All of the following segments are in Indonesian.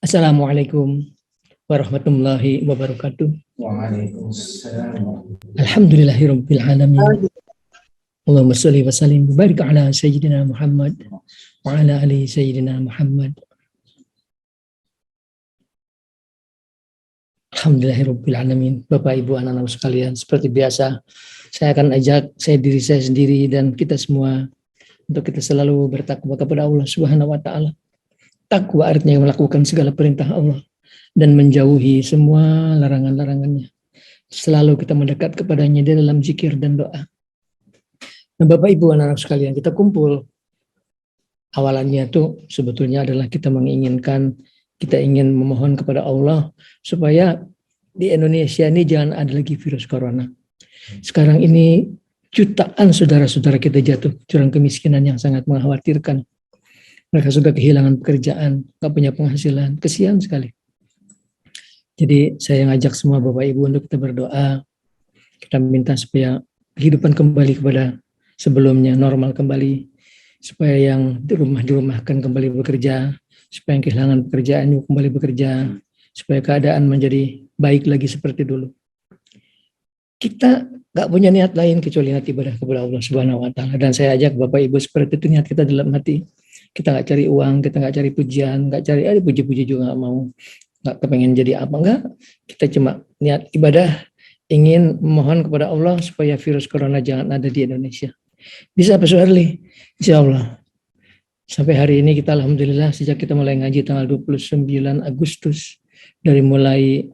Assalamualaikum warahmatullahi wabarakatuh. Waalaikumsalam. Alhamdulillahirabbil alamin. Allahumma shalli wa sallim wa barik ala sayyidina Muhammad wa ala ali sayyidina Muhammad. Alhamdulillahirabbil alamin. Bapak Ibu anak-anak sekalian, seperti biasa saya akan ajak diri saya sendiri dan kita semua untuk kita selalu bertakwa kepada Allah Subhanahu wa taala. Takwa artinya melakukan segala perintah Allah dan menjauhi semua larangan-larangannya. Selalu kita mendekat kepadanya di dalam zikir dan doa. Nah, Bapak Ibu anak-anak sekalian, kita kumpul awalannya itu sebetulnya adalah kita ingin memohon kepada Allah supaya di Indonesia ini jangan ada lagi virus corona. Sekarang ini jutaan saudara-saudara kita jatuh jurang kemiskinan yang sangat mengkhawatirkan. Mereka sudah kehilangan pekerjaan, gak punya penghasilan, kesian sekali. Jadi saya ngajak semua Bapak Ibu untuk kita berdoa. Kita minta supaya kehidupan kembali kepada sebelumnya, normal kembali. Supaya yang dirumahkan kembali bekerja. Supaya yang kehilangan pekerjaan kembali bekerja. Supaya keadaan menjadi baik lagi seperti dulu. Kita gak punya niat lain kecuali niat ibadah kepada Allah Subhanahu wa taala. Dan saya ajak Bapak Ibu seperti itu niat kita dalam hati. Kita gak cari uang, kita gak cari pujian, gak cari puji-puji juga gak mau. Nggak kepengen jadi apa, enggak. Kita cuma niat ibadah, ingin memohon kepada Allah supaya virus corona jangan ada di Indonesia. Bisa Pak Suharli? Insya Allah. Sampai hari ini kita alhamdulillah sejak kita mulai ngaji tanggal 29 Agustus, dari mulai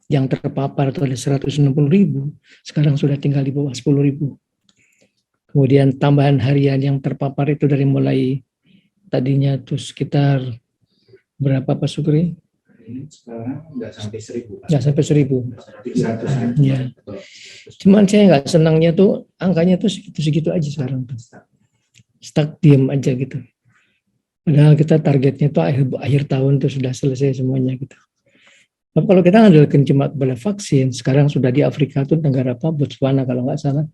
yang terpapar itu ada 160.000, sekarang sudah tinggal di bawah 10.000. Kemudian tambahan harian yang terpapar itu dari mulai tadinya itu sekitar berapa Pak Sukri? Sekarang nggak sampai 1.000. Nggak sampai 1.000. 100. Ya. Cuman saya nggak senangnya tuh angkanya tuh segitu-segitu aja sekarang tuh. Stuck diem aja gitu. Padahal kita targetnya tuh akhir tahun tuh sudah selesai semuanya gitu. Tapi kalau kita ngandalkan cuma kepada vaksin, sekarang sudah di Afrika tuh negara apa, Botswana kalau nggak salah.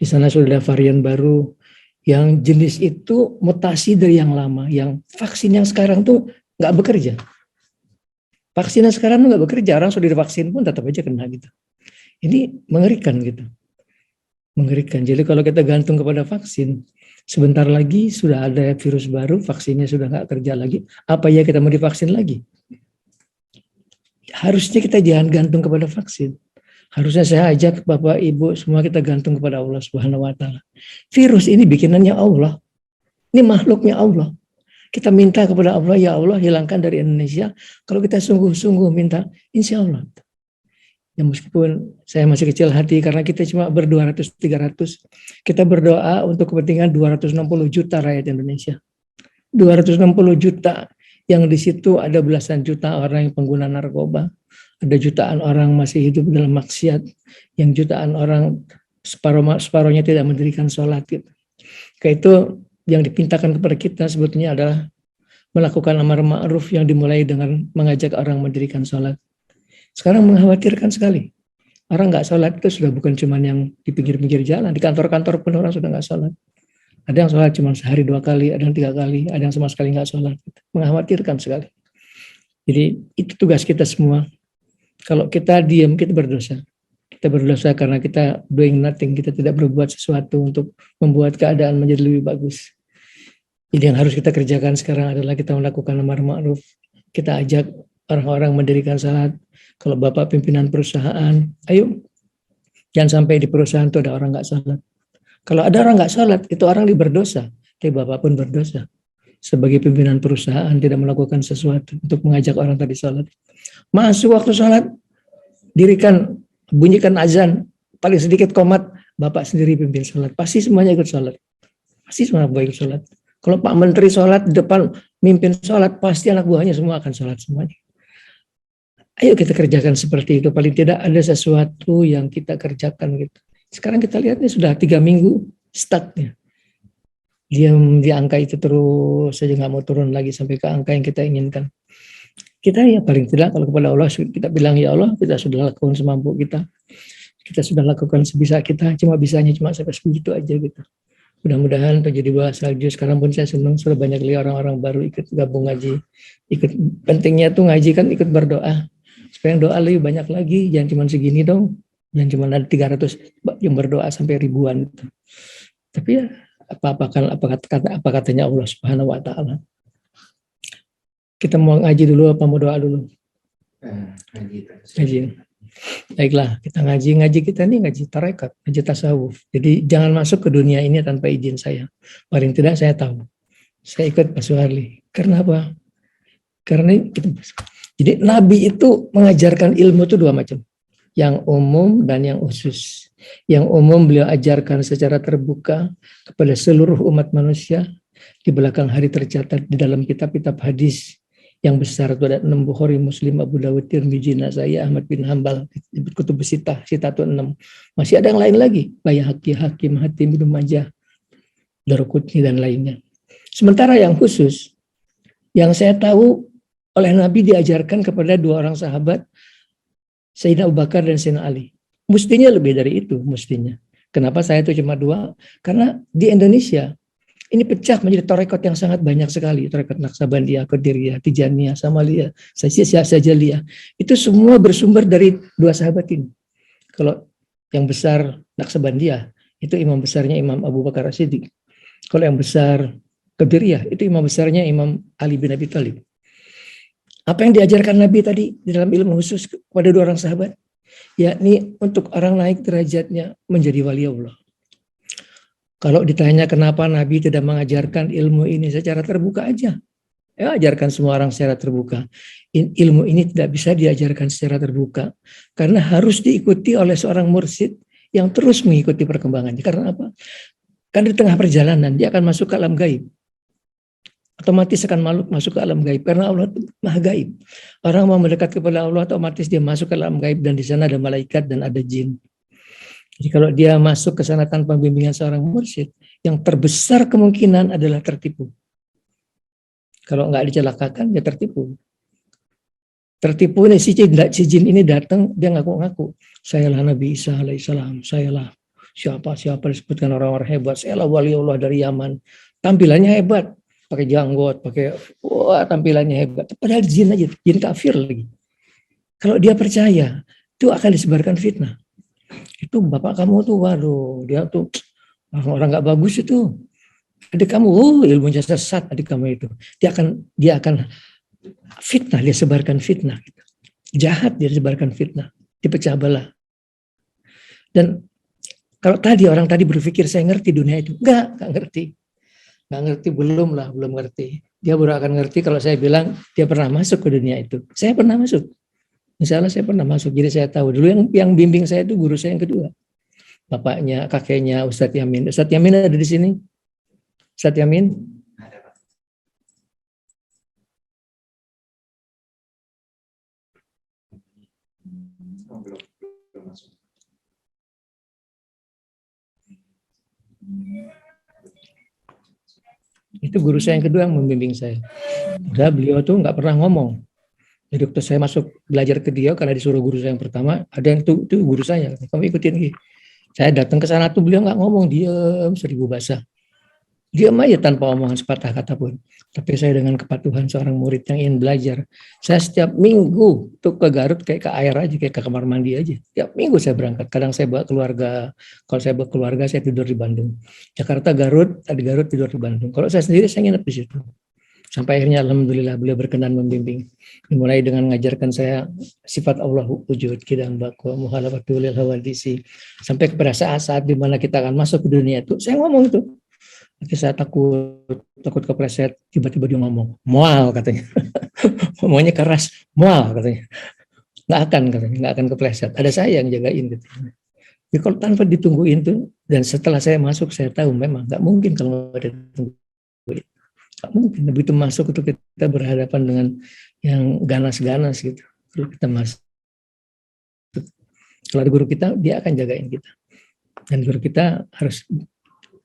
Di sana sudah ada varian baru yang jenis itu mutasi dari yang lama, yang vaksin yang sekarang tuh nggak bekerja. Vaksin yang sekarang tuh nggak bekerja, orang sudah divaksin pun tetap aja kena gitu. Ini mengerikan gitu. Mengerikan. Jadi kalau kita gantung kepada vaksin, sebentar lagi sudah ada virus baru, vaksinnya sudah nggak kerja lagi. Apa ya kita mau divaksin lagi? Harusnya kita jangan gantung kepada vaksin. Harusnya saya ajak Bapak Ibu semua kita gantung kepada Allah Subhanahu wa taala. Virus ini bikinannya Allah. Ini makhluknya Allah. Kita minta kepada Allah, ya Allah hilangkan dari Indonesia. Kalau kita sungguh-sungguh minta, insya Allah. Ya meskipun saya masih kecil hati karena kita cuma ber-200-300. Kita berdoa untuk kepentingan 260 juta rakyat Indonesia. 260 juta yang di situ ada belasan juta orang yang pengguna narkoba. Ada jutaan orang masih hidup dalam maksiat. Yang jutaan orang separuhnya tidak mendirikan sholat. Gitu. Kayak itu yang dipintakan kepada kita sebetulnya adalah melakukan amar ma'ruf yang dimulai dengan mengajak orang mendirikan sholat. Sekarang mengkhawatirkan sekali. Orang nggak sholat itu sudah bukan cuma yang di pinggir-pinggir jalan, di kantor-kantor pun orang sudah nggak sholat. Ada yang sholat cuma sehari 2 kali, ada yang 3 kali, ada yang sama sekali nggak sholat. Mengkhawatirkan sekali. Jadi itu tugas kita semua. Kalau kita diam, kita berdosa. Kita berdosa karena kita doing nothing, kita tidak berbuat sesuatu untuk membuat keadaan menjadi lebih bagus. Jadi yang harus kita kerjakan sekarang adalah kita melakukan amar ma'ruf. Kita ajak orang-orang mendirikan salat. Kalau Bapak pimpinan perusahaan, ayo jangan sampai di perusahaan itu ada orang nggak salat. Kalau ada orang nggak salat, itu orang berdosa. Tapi Bapak pun berdosa. Sebagai pimpinan perusahaan tidak melakukan sesuatu untuk mengajak orang tadi salat. Masuk waktu salat, bunyikan azan, paling sedikit komat, Bapak sendiri pimpin sholat. Pasti semuanya ikut sholat. Pasti semua anak buah ikut sholat. Kalau Pak Menteri sholat di depan, mimpin sholat, pasti anak buahnya semua akan sholat semuanya. Ayo kita kerjakan seperti itu. Paling tidak ada sesuatu yang kita kerjakan gitu. Sekarang kita lihat ini sudah 3 minggu stucknya. Diam di angka itu terus saja, nggak mau turun lagi sampai ke angka yang kita inginkan. Kita ya paling tidak kalau kepada Allah kita bilang ya Allah kita sudah lakukan semampu kita sudah lakukan sebisa kita, cuma bisanya cuma sampai segitu aja gitu. Mudah-mudahan terjadi buah salju. Sekarang pun saya senang sudah banyak lagi orang-orang baru ikut gabung ngaji. Ikut, pentingnya tuh ngaji kan ikut berdoa. Supaya doa lebih banyak lagi, jangan cuma segini dong. Jangan cuma ada 300 yang berdoa sampai ribuan. Tapi ya apa katanya Allah Subhanahu wa taala. Kita mau ngaji dulu apa mau doa dulu? Ngaji. Ngaji. Baiklah, kita ngaji kita nih ngaji tarekat, ngaji tasawuf. Jadi jangan masuk ke dunia ini tanpa izin saya. Paling tidak saya tahu. Saya ikut Pak Suharli. Karena apa? Karena jadi Nabi itu mengajarkan ilmu itu dua macam. Yang umum dan yang khusus. Yang umum beliau ajarkan secara terbuka kepada seluruh umat manusia. Di belakang hari tercatat di dalam kitab-kitab hadis yang besar itu ada 6 Bukhari, Muslim, Abu Dawud, Tirmidzi, Nasai, Ahmad bin Hambal, kutub sitah 6. Masih ada yang lain lagi, Baihaqi, Hakim, Hatim, Ibnu Majah, Daruqutni dan lainnya. Sementara yang khusus, yang saya tahu oleh Nabi diajarkan kepada 2 orang sahabat, Sayyidina Abu Bakar dan Sayyidina Ali. Mestinya lebih dari itu, mestinya. Kenapa saya itu cuma 2? Karena di Indonesia ini pecah menjadi tarekat yang sangat banyak sekali. Tarekat Naqsabandiyah, Qadiriyah, Tijaniyah, Samaliyah, Sajaliyah. Itu semua bersumber dari 2 sahabat ini. Kalau yang besar Naqsabandiyah, itu imam besarnya Imam Abu Bakar As-Siddiq. Kalau yang besar Qadiriyah, itu imam besarnya Imam Ali bin Abi Thalib. Apa yang diajarkan Nabi tadi di dalam ilmu khusus kepada 2 orang sahabat? Yakni untuk orang naik derajatnya menjadi wali Allah. Kalau ditanya kenapa Nabi tidak mengajarkan ilmu ini secara terbuka aja. Ya, ajarkan semua orang secara terbuka. Ilmu ini tidak bisa diajarkan secara terbuka. Karena harus diikuti oleh seorang mursyid yang terus mengikuti perkembangannya. Karena apa? Kan di tengah perjalanan dia akan masuk ke alam gaib. Otomatis akan masuk ke alam gaib. Karena Allah itu maha gaib. Orang mau mendekat kepada Allah otomatis dia masuk ke alam gaib. Dan di sana ada malaikat dan ada jin. Jadi kalau dia masuk ke sana tanpa bimbingan seorang mursyid, yang terbesar kemungkinan adalah tertipu. Kalau nggak dicelakakan, dia tertipu. Tertipu ini si jin ini datang, dia ngaku-ngaku, sayalah Nabi Isa alaihissalam, sayalah siapa disebutkan orang-orang hebat, sayalah wali Allah dari Yaman. Tampilannya hebat, pakai janggut, tampilannya hebat. Padahal jin aja, jin kafir lagi. Kalau dia percaya, itu akan disebarkan fitnah. Itu bapak kamu tuh, waduh, dia tuh orang nggak bagus itu. Adik kamu, ilmunya sesat adik kamu itu. Dia akan fitnah, dia sebarkan fitnah. Jahat dia sebarkan fitnah, dipecah belah. Dan kalau orang tadi berpikir saya ngerti dunia itu, nggak ngerti, belum ngerti. Dia baru akan ngerti kalau saya bilang dia pernah masuk ke dunia itu. Saya pernah masuk. Insya Allah saya pernah masuk, jadi saya tahu. Dulu yang bimbing saya itu guru saya yang kedua. Bapaknya, kakeknya Ustadz Yamin. Ustadz Yamin ada di sini? Ustadz Yamin? Ada, Pak. Belum masuk. Itu guru saya yang kedua yang membimbing saya. Udah, beliau tuh nggak pernah ngomong. Jadi waktu saya masuk belajar ke dia, karena disuruh guru saya yang pertama, ada yang itu guru saya, kamu ikutin Ki. Saya datang ke sana tuh beliau nggak ngomong, diam 1000 bahasa. Diam aja tanpa omongan sepatah kata pun. Tapi saya dengan kepatuhan seorang murid yang ingin belajar, saya setiap minggu tuh ke Garut kayak ke air aja, kayak ke kamar mandi aja. Setiap minggu saya berangkat. Kadang saya bawa keluarga. Kalau saya bawa keluarga saya tidur di Bandung. Jakarta, Garut, di Garut tidur di Bandung. Kalau saya sendiri saya nginep di situ. Sampai akhirnya alhamdulillah beliau berkenan membimbing. Dimulai dengan mengajarkan saya sifat Allah wujud, kidam bakwa, muhalafatul lil hawadisi. Sampai kepada saat-saat di mana kita akan masuk ke dunia itu, saya ngomong itu. Nanti saya takut kepleset, tiba-tiba dia ngomong, mual katanya. Ngomongnya keras, mual katanya. Nggak akan kepleset. Ada saya yang jagain gitu. Jadi kalau tanpa ditungguin tuh, dan setelah saya masuk saya tahu memang nggak mungkin kalau ada ditungguin. Nggak mungkin, begitu masuk itu kita berhadapan dengan yang ganas-ganas gitu. Kalau kita masuk, kalau ada guru kita, dia akan jagain kita. Dan guru kita harus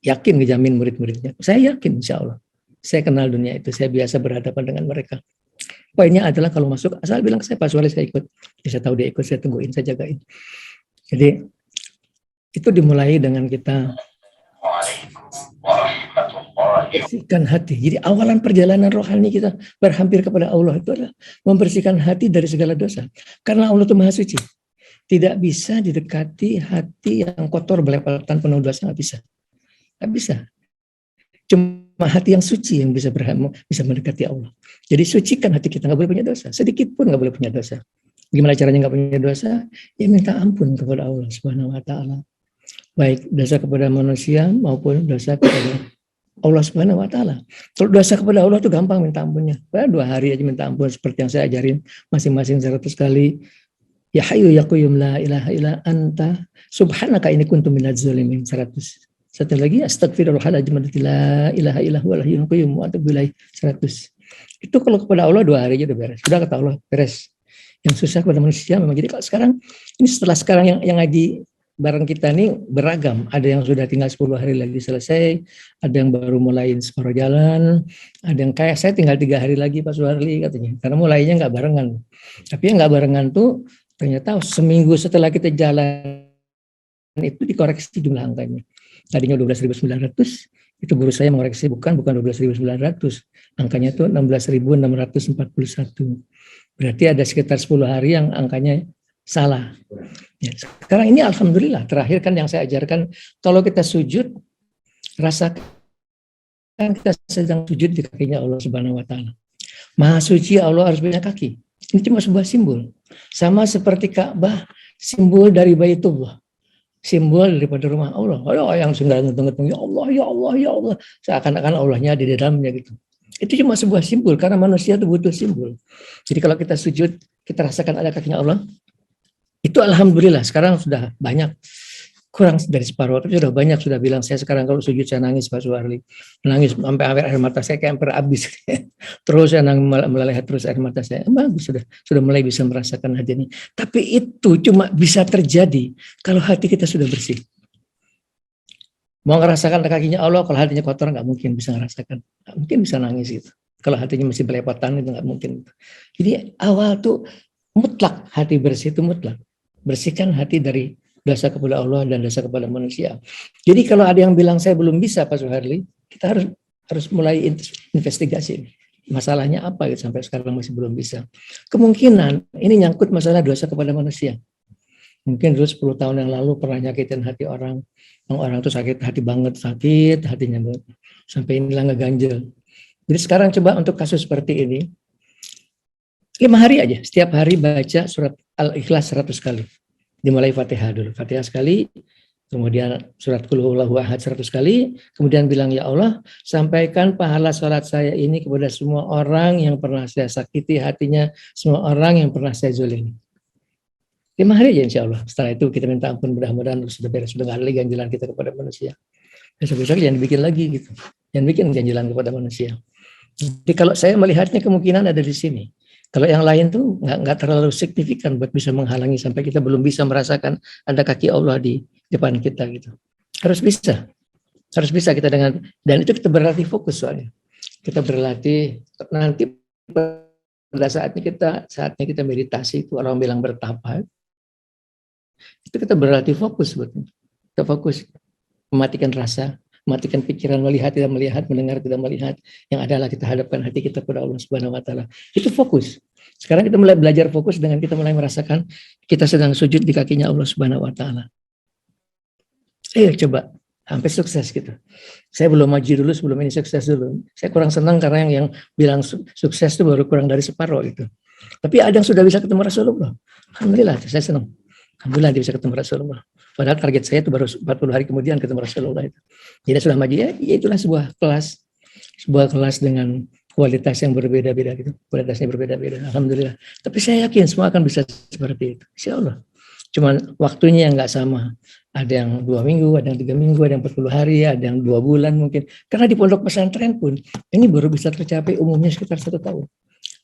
yakin ngejamin murid-muridnya. Saya yakin insya Allah. Saya kenal dunia itu, saya biasa berhadapan dengan mereka. Poinnya adalah kalau masuk, asal bilang saya Pak Suharli saya ikut. Jadi saya tahu dia ikut, saya tungguin, saya jagain. Jadi itu dimulai dengan kita Bersihkan hati. Jadi awalan perjalanan rohani kita berhampir kepada Allah itu adalah membersihkan hati dari segala dosa. Karena Allah itu Maha Suci. Tidak bisa didekati hati yang kotor, belepotan, penuh dosa, nggak bisa. Nggak bisa. Cuma hati yang suci yang bisa bisa mendekati Allah. Jadi sucikan hati kita, nggak boleh punya dosa. Sedikit pun nggak boleh punya dosa. Gimana caranya nggak punya dosa? Ya minta ampun kepada Allah Subhanahu Wa Taala. Baik dosa kepada manusia maupun dosa kepada Allah Subhanahu Wa Taala. Kalau dosa kepada Allah itu gampang minta ampunnya. 2 hari aja minta ampun seperti yang saya ajarin masing-masing 100 kali. Ya Hayyu Ya Qayyum la ilaha illa anta subhanaka inni kuntu minadz zalimin 100. Satu lagi astagfirullahaladzim la ilaha illa huwal hayyul qayyum wa atubu ilaih 100. Itu kalau kepada Allah 2 hari aja udah beres. Sudah kata Allah beres. Yang susah kepada manusia memang. Jadi kalau sekarang ini setelah sekarang yang ngaji bareng kita nih beragam. Ada yang sudah tinggal 10 hari lagi selesai, ada yang baru mulai separuh jalan, ada yang kayak saya tinggal 3 hari lagi Pak Suharli katanya. Karena mulainya nggak barengan. Tapi yang nggak barengan tuh ternyata seminggu setelah kita jalan itu dikoreksi jumlah angkanya. Tadinya 12.900, itu guru saya mengoreksi bukan 12.900. Angkanya itu 16.641. Berarti ada sekitar 10 hari yang angkanya salah. Ya, sekarang ini alhamdulillah terakhir kan yang saya ajarkan, kalau kita sujud rasakan kita sedang sujud di kakinya Allah Subhanahu Wa Taala. Maha suci Allah harus punya kaki. Ini cuma sebuah simbol. Sama seperti Ka'bah, simbol dari Baitullah. Simbol daripada rumah Allah. Oh, yang sudah ngitung-ngitung ya Allah, ya Allah, ya Allah. Seakan-akan Allahnya ada di dalamnya gitu. Itu cuma sebuah simbol karena manusia itu butuh simbol. Jadi kalau kita sujud, kita rasakan ada kakinya Allah. Itu alhamdulillah sekarang sudah banyak, kurang dari separuh, tapi sudah banyak sudah bilang saya sekarang kalau sujud saya nangis Pak Suharli, nangis sampai air mata saya kayak hampir habis. Terus saya meleleh terus air mata saya. Bagus sudah mulai bisa merasakan hati ini. Tapi itu cuma bisa terjadi kalau hati kita sudah bersih. Mau ngerasakan kakinya Allah, kalau hatinya kotor nggak mungkin bisa ngerasakan, nggak mungkin bisa nangis gitu. Kalau hatinya masih belepotan itu nggak mungkin. Jadi awal tuh mutlak hati bersih itu mutlak. Bersihkan hati dari dosa kepada Allah dan dosa kepada manusia. Jadi kalau ada yang bilang saya belum bisa Pak Suharli, kita harus mulai investigasi. Masalahnya apa gitu, sampai sekarang masih belum bisa. Kemungkinan ini nyangkut masalah dosa kepada manusia. Mungkin dulu 10 tahun yang lalu pernah nyakitin hati orang. Orang itu sakit hati banget, sakit hatinya banget. Sampai inilah ngeganjel. Jadi sekarang coba untuk kasus seperti ini, 5 hari aja, setiap hari baca surat Al-Ikhlas 100 kali. Dimulai Fatihah dulu, Fatihah sekali, kemudian surat Qul Huwallahu Ahad 100 kali, kemudian bilang ya Allah, sampaikan pahala sholat saya ini kepada semua orang yang pernah saya sakiti hatinya, semua orang yang pernah saya zolimi. 5 hari aja insya Allah. Setelah itu kita minta ampun, mudah-mudahan sudah beres, sudah nggak ada lagi ganjilan kita kepada manusia. Besok-besok jangan dibikin lagi gitu, jangan bikin ganjilan kepada manusia. Jadi kalau saya melihatnya kemungkinan ada di sini. Kalau yang lain tuh nggak terlalu signifikan buat bisa menghalangi sampai kita belum bisa merasakan ada kaki Allah di depan kita gitu. Harus bisa kita dengan, dan itu kita berlatih fokus soalnya. Kita berlatih nanti pada saatnya kita meditasi itu orang bilang bertapa. Itu kita berlatih fokus betul. Kita fokus mematikan rasa, mematikan pikiran, melihat tidak melihat, mendengar tidak melihat. Yang adalah kita hadapkan hati kita kepada Allah Subhanahu Wa Taala. Itu fokus. Sekarang kita mulai belajar fokus dengan kita mulai merasakan kita sedang sujud di kakinya Allah Subhanahu Wa Taala. Ayo coba sampai sukses gitu. Saya belum maju dulu sebelum ini sukses dulu. Saya kurang senang karena yang bilang sukses itu baru kurang dari separuh gitu. Tapi ada yang sudah bisa ketemu Rasulullah. Alhamdulillah, saya senang. Alhamdulillah dia bisa ketemu Rasulullah. Padahal target saya itu baru 40 hari kemudian ketemu Rasulullah itu. Jadi sudah maju ya itulah sebuah kelas dengan kualitas yang berbeda-beda gitu. Kualitasnya berbeda-beda. Alhamdulillah. Tapi saya yakin semua akan bisa seperti itu. Insya Allah. Cuman waktunya yang nggak sama. Ada yang 2 minggu, ada yang 3 minggu, ada yang 40 hari, ada yang 2 bulan mungkin. Karena di pondok pesantren pun ini baru bisa tercapai umumnya sekitar 1 tahun.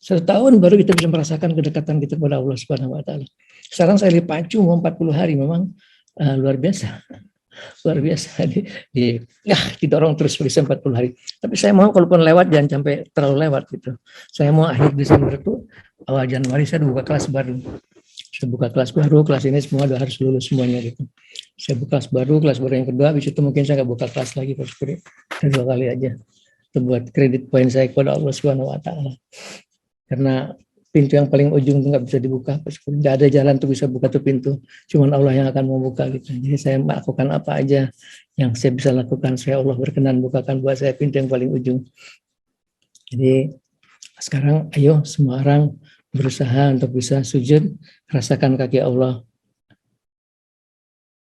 1 tahun baru kita bisa merasakan kedekatan kita kepada Allah Subhanahu Wa Taala. Sekarang saya dipacu mau 40 hari memang luar biasa. Luar biasa didorong terus bisa 40 hari. Tapi saya mau kalaupun lewat jangan sampai terlalu lewat gitu. Saya mau akhir Desember itu awal Januari saya buka kelas baru. Saya buka kelas baru, kelas ini semua harus lulus semuanya gitu. Saya buka kelas baru yang kedua, habis itu mungkin saya nggak buka kelas lagi Pak Syukri. Dua kali aja. Itu buat kredit poin saya kepada Allah Subhanahu Wa Taala. Karena pintu yang paling ujung itu nggak bisa dibuka, tidak ada jalan untuk bisa buka tuh pintu, cuman Allah yang akan membuka gitu. Jadi saya melakukan apa aja yang saya bisa lakukan, saya Allah berkenan bukakan buat saya pintu yang paling ujung. Jadi sekarang ayo semua orang berusaha untuk bisa sujud, rasakan kaki Allah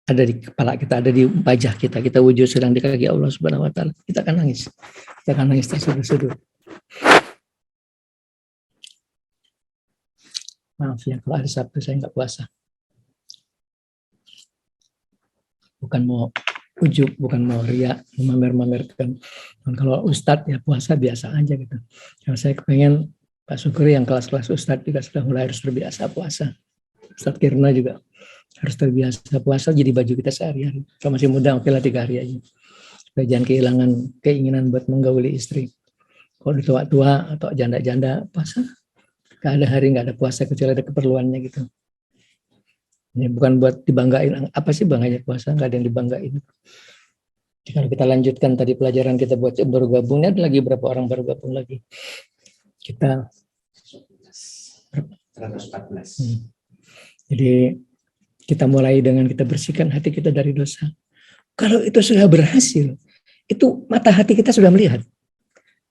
ada di kepala kita, ada di wajah kita, kita wujud sedang di kaki Allah Subhanahu Wa Taala. Kita akan nangis tersudut-sudut. Maaf ya kalau hari Sabtu saya nggak puasa. Bukan mau ujub, bukan mau riak, memamer-mamerkan. Dan kalau Ustadz ya puasa biasa aja gitu. Kalau saya kepengen Pak Syukri yang kelas-kelas Ustadz juga sudah mulai harus terbiasa puasa. Ustadz Kirna juga harus terbiasa puasa jadi baju kita sehari-hari. Kalau masih muda oke lah 3 hari aja. Supaya jangan kehilangan keinginan buat menggauli istri. Kalau udah tua-tua atau janda-janda puasa. Gak ada hari nggak ada puasa kecuali ada keperluannya gitu. Ini bukan buat dibanggain. Apa sih bangganya puasa? Nggak ada yang dibanggain. Jadi kalau kita lanjutkan tadi pelajaran kita buat baru gabung, ada lagi berapa orang baru gabung lagi? Kita 114. Jadi kita mulai dengan kita bersihkan hati kita dari dosa. Kalau itu sudah berhasil, itu mata hati kita sudah melihat.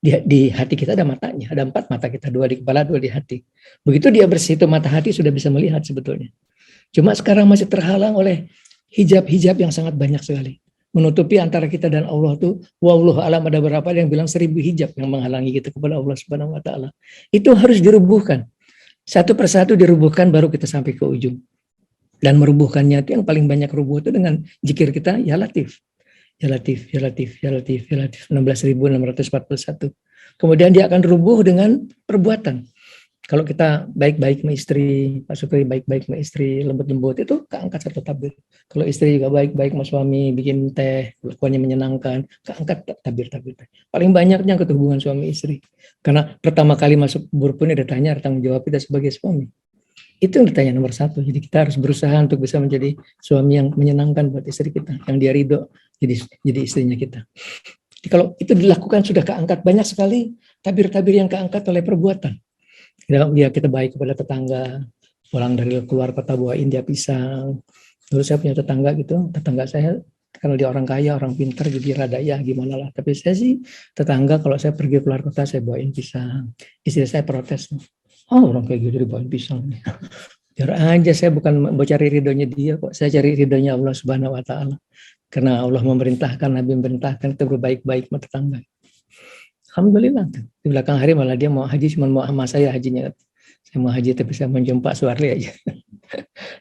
Di hati kita ada matanya, ada 4 mata kita, 2 di kepala, 2 di hati. Begitu dia bersih itu mata hati sudah bisa melihat sebetulnya. Cuma sekarang masih terhalang oleh hijab-hijab yang sangat banyak sekali. Menutupi antara kita dan Allah tuh, wallahu alam ada berapa yang bilang 1000 hijab yang menghalangi kita kepada Allah Subhanahu Wa Taala. Itu harus dirubuhkan. Satu persatu dirubuhkan baru kita sampai ke ujung. Dan merubuhkannya itu yang paling banyak rubuh itu dengan zikir kita ya Latif. Ya Latif, ya Latif, ya Latif, ya Latif, 16.641. Kemudian dia akan rubuh dengan perbuatan. Kalau kita baik-baik sama istri, Pak Syukri baik-baik sama istri, lembut-lembut, itu keangkat 1 tabir. Kalau istri juga baik-baik sama suami, bikin teh, kelakuannya menyenangkan, keangkat tabir-tabir. Paling banyaknya ke hubungan suami istri. Karena pertama kali masuk kubur pun dia tanya tanggung jawab kita sebagai suami. Itu yang ditanya nomor 1. Jadi kita harus berusaha untuk bisa menjadi suami yang menyenangkan buat istri kita, yang dia ridho jadi istrinya kita. Jadi kalau itu dilakukan sudah keangkat banyak sekali tabir-tabir yang keangkat oleh perbuatan. Dia kita baik kepada tetangga, pulang dari keluar kota bawain dia pisang. Dulu saya punya tetangga gitu, tetangga saya karena dia orang kaya, orang pintar, jadi rada ya gimana lah. Tapi saya sih tetangga kalau saya pergi keluar kota saya bawain pisang. Istri saya protes. Oh orang kayak gitu dibawain pisang. Biar aja saya bukan mau cari ridhonya dia kok, saya cari ridhonya Allah Subhanahu Wa Taala. Karena Allah memerintahkan, Nabi memerintahkan kita berbaik-baik sama tetangga. Alhamdulillah. Di belakang hari malah dia mau haji, cuma mau sama saya hajinya. Saya mau haji tapi saya mau jumpa Suwarli aja.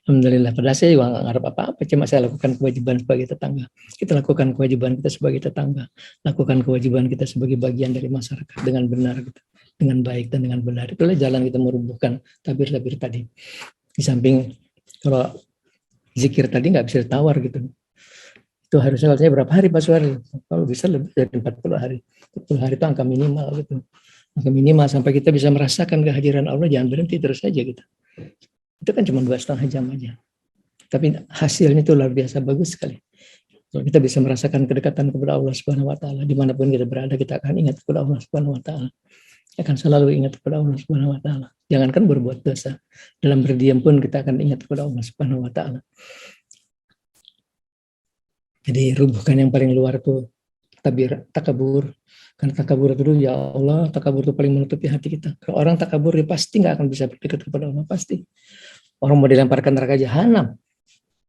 Alhamdulillah. Padahal saya juga nggak ngarep apa-apa, cuma saya lakukan kewajiban sebagai tetangga. Kita lakukan kewajiban kita sebagai tetangga. Lakukan kewajiban kita sebagai bagian dari masyarakat dengan benar, gitu. Dengan baik dan dengan benar. Itulah jalan kita merubuhkan tabir-tabir tadi. Di samping kalau zikir tadi nggak bisa ditawar gitu. Itu harusnya kalau saya berapa hari Pak Suwarli? Kalau bisa lebih dari 40 hari. 40 hari itu angka minimal gitu. Angka minimal sampai kita bisa merasakan kehadiran Allah, jangan berhenti terus saja gitu. Itu kan cuma 2,5 jam aja. Tapi hasilnya itu luar biasa bagus sekali. Kalau kita bisa merasakan kedekatan kepada Allah Subhanahu Wa Taala, dimanapun kita berada kita akan ingat kepada Allah Subhanahu Wa Taala. Akan selalu ingat kepada Allah Subhanahu Wa Taala. Jangankan berbuat dosa, dalam berdiam pun kita akan ingat kepada Allah Subhanahu Wa Taala. Jadi rubuhkan yang paling luar itu takabur. Karena takabur itu ya Allah, takabur itu paling menutupi hati kita. Kalau orang takabur dia pasti nggak akan bisa berdekat kepada Allah, pasti. Orang mau dilemparkan neraka jahanam,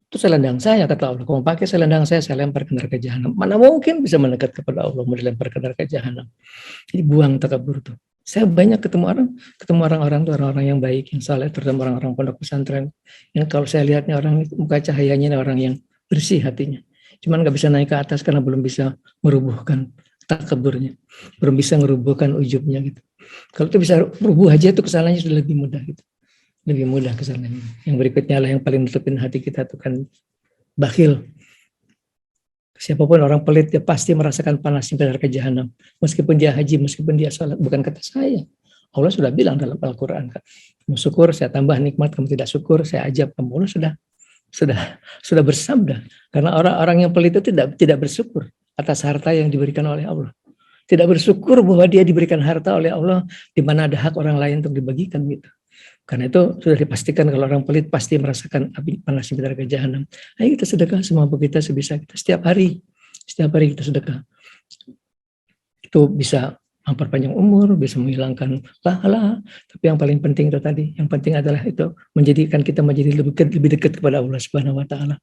itu selendang saya kata Allah. Kalau pakai selendang saya lempar ke neraka jahanam. Mana mungkin bisa mendekat kepada Allah mau dilempar ke neraka jahanam. Jadi buang takabur itu. Saya banyak ketemu orang-orang tuh orang-orang yang baik, yang saleh, terutama orang-orang pondok pesantren. Yang kalau saya lihatnya orang muka cahayanya orang yang bersih hatinya. Cuman nggak bisa naik ke atas karena belum bisa merubuhkan takaburnya, belum bisa merubuhkan ujubnya gitu. Kalau itu bisa rubuh aja itu kesalahannya sudah lebih mudah gitu, lebih mudah kesalahannya. Yang berikutnya lah yang paling nutupin hati kita itu kan bakhil. Siapapun orang pelit dia pasti merasakan panasnya neraka jahanam. Meskipun dia haji, meskipun dia salat, bukan kata saya. Allah sudah bilang dalam Al-Quran, kamu syukur saya tambah nikmat, kamu tidak syukur saya ajab kamu. Allah sudah sudah bersabda, karena orang-orang yang pelit itu tidak bersyukur atas harta yang diberikan oleh Allah. Tidak bersyukur bahwa dia diberikan harta oleh Allah di mana ada hak orang lain untuk dibagikan gitu. Karena itu sudah dipastikan kalau orang pelit pasti merasakan api panas di neraka jahanam. Ayo kita sedekah semampu kita sebisa kita setiap hari kita sedekah. Itu bisa memperpanjang umur, bisa menghilangkan pahala. Tapi yang paling penting itu tadi, yang penting adalah itu menjadikan kita menjadi lebih dekat kepada Allah Subhanahu wa taala.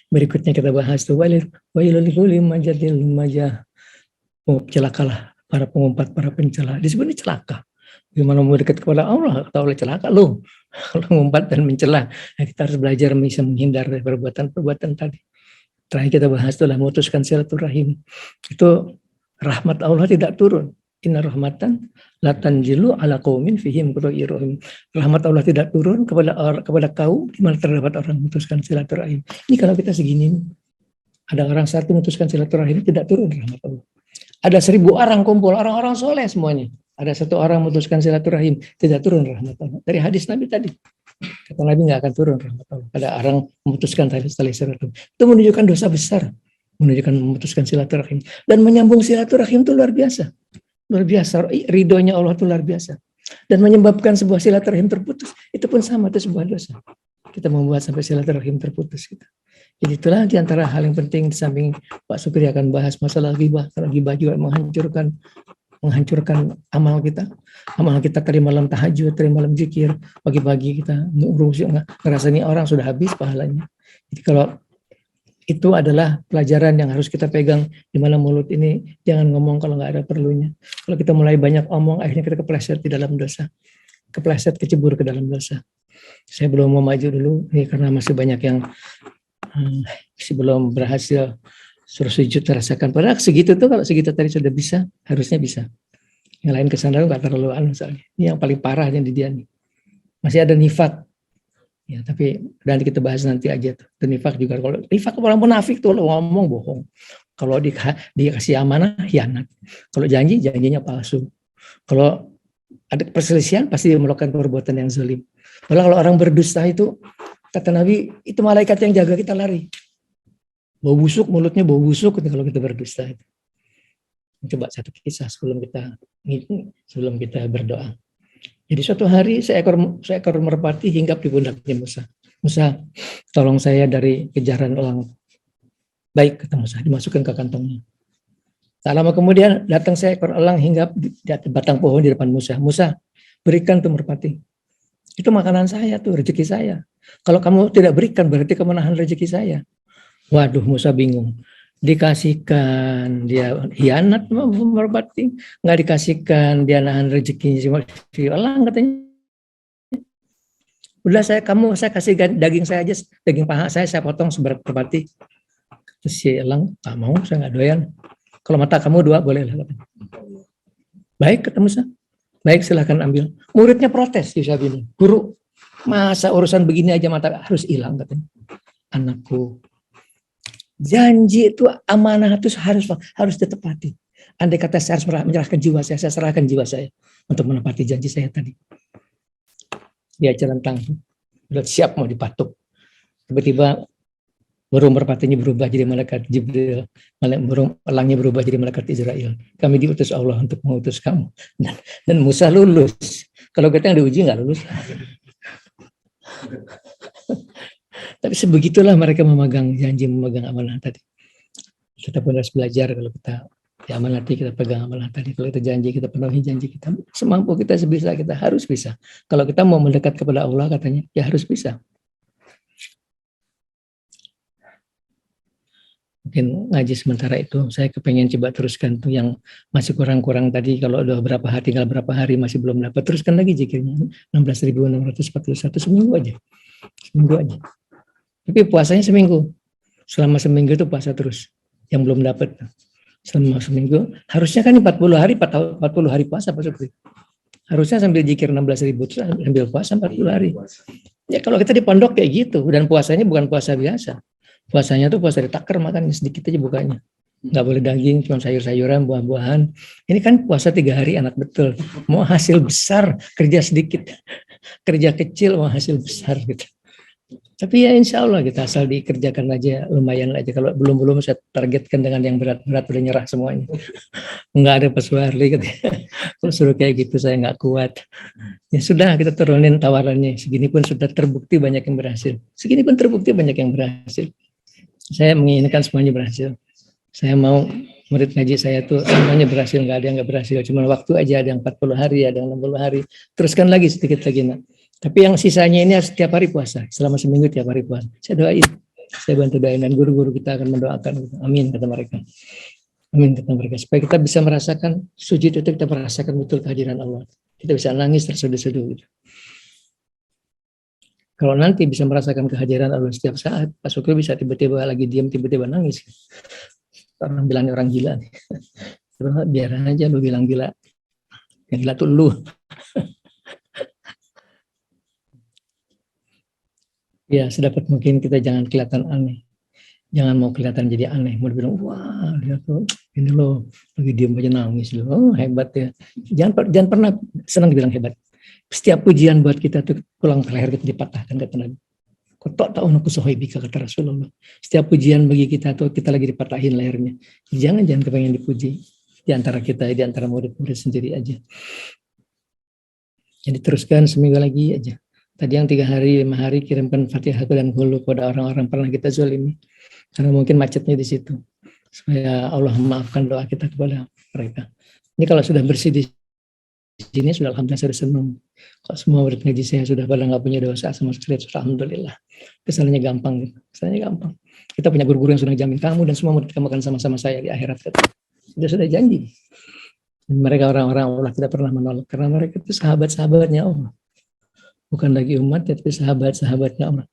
Berikutnya kita bahas tuh wailul likulli majadil majah. Celakalah para pengumpat, para pencela. Disebut celaka. Gimana mau dekat kepada Allah atau oleh celaka lo? Kalau mengumpat dan mencela, kita harus belajar bisa menghindar dari perbuatan-perbuatan tadi. Terakhir kita bahas itulah memutuskan silaturahim. Itu rahmat Allah tidak turun. Inna rahmatan la tanzilu ala qaumin fihim ghairuhum. Rahmat Allah tidak turun kepada kaum di mana terdapat orang memutuskan silaturahim. Ini kalau kita segini, ada orang satu memutuskan silaturahim tidak turun rahmat Allah. Ada 1000 orang kumpul, orang-orang soleh semuanya. Ada satu orang memutuskan silaturahim, tidak turun rahmat Allah. Dari hadis Nabi tadi, kata Nabi nggak akan turun rahmat Allah. Ada orang memutuskan tali silaturahim. Itu menunjukkan dosa besar, menunjukkan memutuskan silaturahim. Dan menyambung silaturahim itu luar biasa. Luar biasa, ridhonya Allah itu luar biasa. Dan menyebabkan sebuah silaturahim terputus, itu pun sama, itu sebuah dosa. Kita membuat sampai silaturahim terputus gitu. Jadi itulah diantara hal yang penting di samping Pak Sukri akan bahas masalah ghibah. Karena ghibah juga menghancurkan amal kita. Amal kita tadi malam tahajud, tadi malam zikir, pagi-pagi kita ngerasanya orang sudah habis pahalanya. Jadi kalau itu adalah pelajaran yang harus kita pegang, di mana mulut ini jangan ngomong kalau nggak ada perlunya. Kalau kita mulai banyak omong, akhirnya kita kepleset di dalam dosa. Kepleset, kecebur ke dalam dosa. Saya belum mau maju dulu, ini karena masih banyak yang masih belum berhasil suruh sujud terasakan. Padahal segitu tuh, kalau segitu tadi sudah bisa, harusnya bisa. Yang lain kesana nggak terlalu misalnya. Ini yang paling parah yang di dia nih. Masih ada nifak. Ya, tapi nanti kita bahas nanti aja tuh. Dan nifak juga, kalau nifak orang munafik tuh ngomong bohong. Kalau dikasih amanah hianat. Kalau janjinya palsu. Kalau ada perselisihan pasti melakukan perbuatan yang zalim. Kalau orang berdusta itu, kata Nabi, itu malaikat yang jaga kita lari. Bau busuk, mulutnya bau busuk kalau kita berdusta. Coba satu kisah sebelum kita berdoa. Jadi suatu hari seekor merpati hinggap di pundaknya Musa. Musa, tolong saya dari kejaran elang. Baik, kata Musa, dimasukkan ke kantongnya. Tak lama kemudian datang seekor elang hinggap di batang pohon di depan Musa. Musa, berikan tuh merpati. Itu makanan saya tuh, rezeki saya. Kalau kamu tidak berikan berarti kamu nahan rezeki saya. Waduh, Musa bingung. Dikasihkan dia hianat merpati, nggak dikasihkan dia nahan rezekinya si elang katanya. Udah saya kasih daging saya aja, daging paha saya potong seberat merpati. Terus si elang nggak mau, saya nggak doyan. Kalau mata kamu 2 boleh lah katanya. Baik kata Musa. Baik silahkan ambil. Muridnya protes di saat ini. Guru, masa urusan begini aja mata harus hilang katanya. Anakku, janji itu amanah itu harus ditepati. Andai kata saya harus menyerahkan jiwa saya serahkan jiwa saya untuk menepati janji saya tadi. Dia celentang, sudah siap mau dipatuk. Tiba-tiba burung merpatinya berubah jadi malaikat Jibril, burung elangnya berubah jadi malaikat Israel. Kami diutus Allah untuk mengutus kamu. Dan Musa lulus. Kalau kita yang diuji nggak lulus. Tapi sebegitulah mereka memegang janji, memegang amanah tadi. Kita pun harus belajar kalau kita diamanati, kita pegang amanah tadi. Kalau kita janji, kita penuhi janji kita. Semampu kita sebisa, kita harus bisa. Kalau kita mau mendekat kepada Allah katanya, ya harus bisa. Mungkin ngaji sementara itu, saya kepengen coba teruskan tuh yang masih kurang-kurang tadi. Kalau udah tinggal berapa hari masih belum dapat, teruskan lagi zikirnya. 16.641 seminggu aja. Seminggu aja. Tapi puasanya seminggu. Selama seminggu itu puasa terus. Yang belum dapat. Selama seminggu. Harusnya kan 40 hari puasa Pak Sukri. Harusnya sambil zikir 16.000 terus sambil puasa 40 hari. Ya kalau kita di pondok kayak gitu. Dan puasanya bukan puasa biasa. Puasanya tuh puasa ditaker, makan sedikit aja bukanya. Nggak boleh daging, cuma sayur-sayuran, buah-buahan. Ini kan puasa 3 hari anak betul. Mau hasil besar, kerja sedikit. Kerja kecil, mau hasil besar gitu. Tapi ya insya Allah kita asal dikerjakan aja lumayan aja. Kalau belum saya targetkan dengan yang berat-berat udah nyerah semuanya. Enggak ada Pak Suharli katanya. Kalau suruh kayak gitu saya nggak kuat. Ya sudah kita turunin tawarannya. Segini pun sudah terbukti banyak yang berhasil. Segini pun terbukti banyak yang berhasil. Saya menginginkan semuanya berhasil. Saya mau murid ngaji saya tuh semuanya berhasil, nggak ada yang nggak berhasil. Cuma waktu aja, ada yang 40 hari, ada yang 60 hari. Teruskan lagi sedikit lagi nak. Tapi yang sisanya ini harus setiap hari puasa. Selama seminggu tiap hari puasa. Saya doain. Saya bantu doain dan guru-guru kita akan mendoakan. Amin kata mereka. Amin kata mereka. Supaya kita bisa merasakan sujud itu kita merasakan betul kehadiran Allah. Kita bisa nangis terseduh-seduh gitu. Kalau nanti bisa merasakan kehadiran Allah setiap saat, Pak Sukri bisa tiba-tiba lagi diam, tiba-tiba nangis. Orang bilang orang gila nih. Biar aja lu bilang gila. Yang gila tuh lu. Ya, sedapat mungkin kita jangan kelihatan aneh. Jangan mau kelihatan jadi aneh. Mau bilang, wah, dia tuh ini loh, lagi diam aja nangis loh. Oh, hebat ya. Jangan pernah senang dibilang hebat. Setiap pujian buat kita tuh tulang leher kita dipatahkan kata Nabi. Kok tak tahu aku sohibika kata Rasulullah. Setiap pujian bagi kita tuh kita lagi dipatahin lehernya. Jangan kepengen dipuji. Di antara kita, di antara murid-murid sendiri aja. Jadi teruskan seminggu lagi aja. Tadi yang 3 hari, 5 hari kirimkan Fatihah dan hulu kepada orang-orang pernah kita zalimi. Karena mungkin macetnya di situ. Supaya Allah memaafkan doa kita kepada mereka. Ini kalau sudah bersih di sini sudah alhamdulillah saya senang. Kalau semua murid ngaji saya sudah pada nggak punya dosa sama sekali, alhamdulillah. Kesannya gampang, kesannya gampang. Kita punya guru-guru yang sudah jamin kamu dan semua murid kamu akan sama-sama saya di akhirat. Sudah janji. Dan mereka orang-orang Allah tidak pernah menolak karena mereka itu sahabat-sahabatnya Allah. Bukan lagi umat, tapi sahabat-sahabatnya Allah.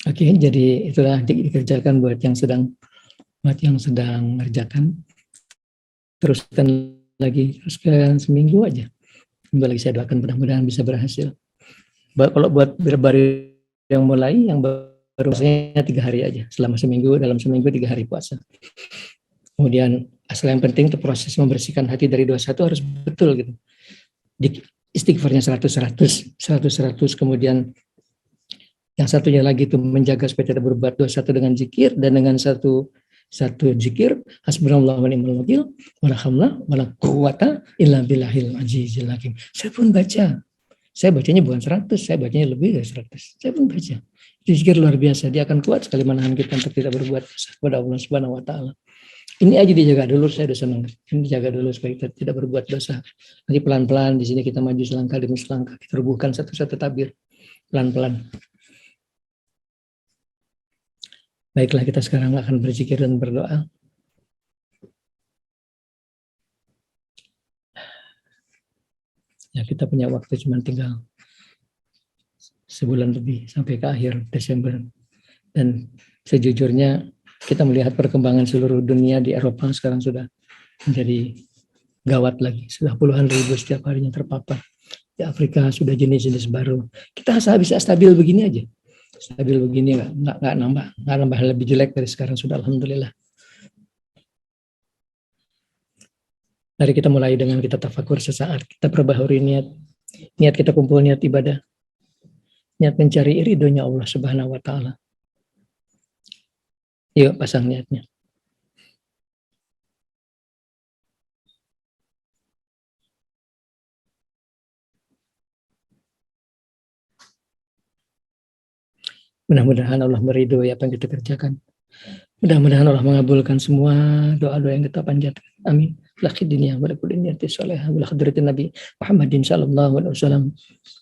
Oke, jadi itulah dikerjakan buat yang sedang mengerjakan. Teruskan seminggu aja. Seminggu lagi saya doakan mudah-mudahan bisa berhasil. Kalau buat baru yang mulai, yang baru puasanya 3 hari aja. Selama seminggu, dalam seminggu 3 hari puasa. Kemudian asal yang penting itu proses membersihkan hati dari dosa itu harus betul gitu. Istighfarnya 100, kemudian yang satunya lagi itu menjaga supaya tidak berbuat dosa itu dengan zikir, dan dengan satu zikir hasbunallahu wa ni'mal wakil wala hamla wala quwwata illa billahil azizil hakim. Saya pun baca. Saya bacanya bukan 100, saya bacanya lebih dari 100. Saya pun baca. Itu zikir luar biasa, dia akan kuat sekali menahan kita untuk tidak berbuat dosa kepada Allah Subhanahu wa taala. Ini aja dijaga dulu, saya udah senang. Ini dijaga dulu supaya kita tidak berbuat dosa. Nanti pelan-pelan di sini kita maju selangkah demi selangkah, kita rubuhkan satu-satu tabir pelan-pelan. Baiklah, kita sekarang akan berzikir dan berdoa. Ya, kita punya waktu cuma tinggal sebulan lebih sampai ke akhir Desember. Dan sejujurnya kita melihat perkembangan seluruh dunia di Eropa sekarang sudah menjadi gawat lagi. Sudah puluhan ribu setiap harinya terpapar. Di Afrika sudah jenis-jenis baru. Kita bisa stabil begini aja. Stabil begini, nggak nambah lebih jelek dari sekarang, sudah alhamdulillah. Mari kita mulai dengan kita tafakur sesaat. Kita perbaharui niat kita kumpul niat ibadah. Niat mencari ridhonya Allah Subhanahu wa taala. Yuk pasang niatnya. Mudah-mudahan Allah meridhoi apa yang kita kerjakan. Mudah-mudahan Allah mengabulkan semua doa-doa yang kita panjatkan. Amin. Lakhi dunia wa lakul niyati salihah wa hadratin Nabi Muhammadin sallallahu alaihi wasallam.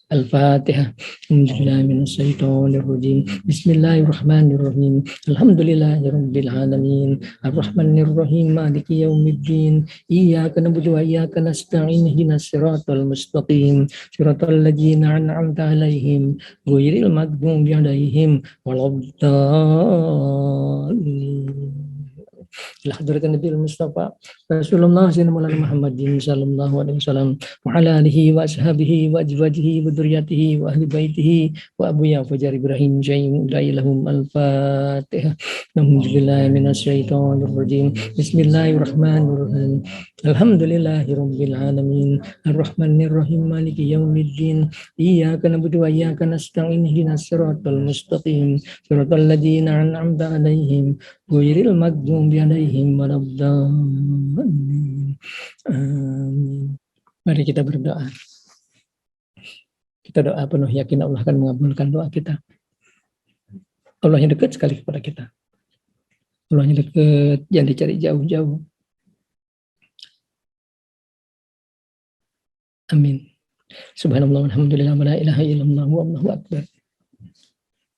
Al-Fatihah. Alhamdulillah minas syaitonir rajim. Bismillahirrahmanirrahim. Alhamdulillahirabbil alamin. Arrahmanir rahim. Maliki yaumiddin. Iyyaka na'budu wa iyyaka nasta'in. Ihdinas siratal mustaqim. Siratal ladzina an'amta 'alaihim ghairil maghdubi 'alaihim waladdallin. ila hadratin Nabil Mustafa Rasulullah Sayyidina Muhammadin sallallahu alaihi wasallam wa ala alihi wa ashabihi wa azwajihi wa dzurriyyatihi wa ahli baitihi wa abuya fajar Ibrahim Jaim lahum al-Fatihah. Alhamdulillahi minasyaitonir rajim. Bismillahirrahmanirrahim. Alhamdulillahirabbil alamin. Arrahmanir rahim maliki yaumiddin. Iyyaka na'budu wa iyyaka nasta'in ihdinas siratal mustaqim. Siratal ladzina an'amta 'alaihim ghairil maghdubi 'alaihim waladdallin. Amin. Mari kita berdoa. Kita doa penuh yakin Allah akan mengabulkan doa kita. Allah yang dekat sekali kepada kita. Allah yang dekat, jangan dicari jauh-jauh. Amin. Subhanallah walhamdulillah wa la ilaha illallah wallahu akbar.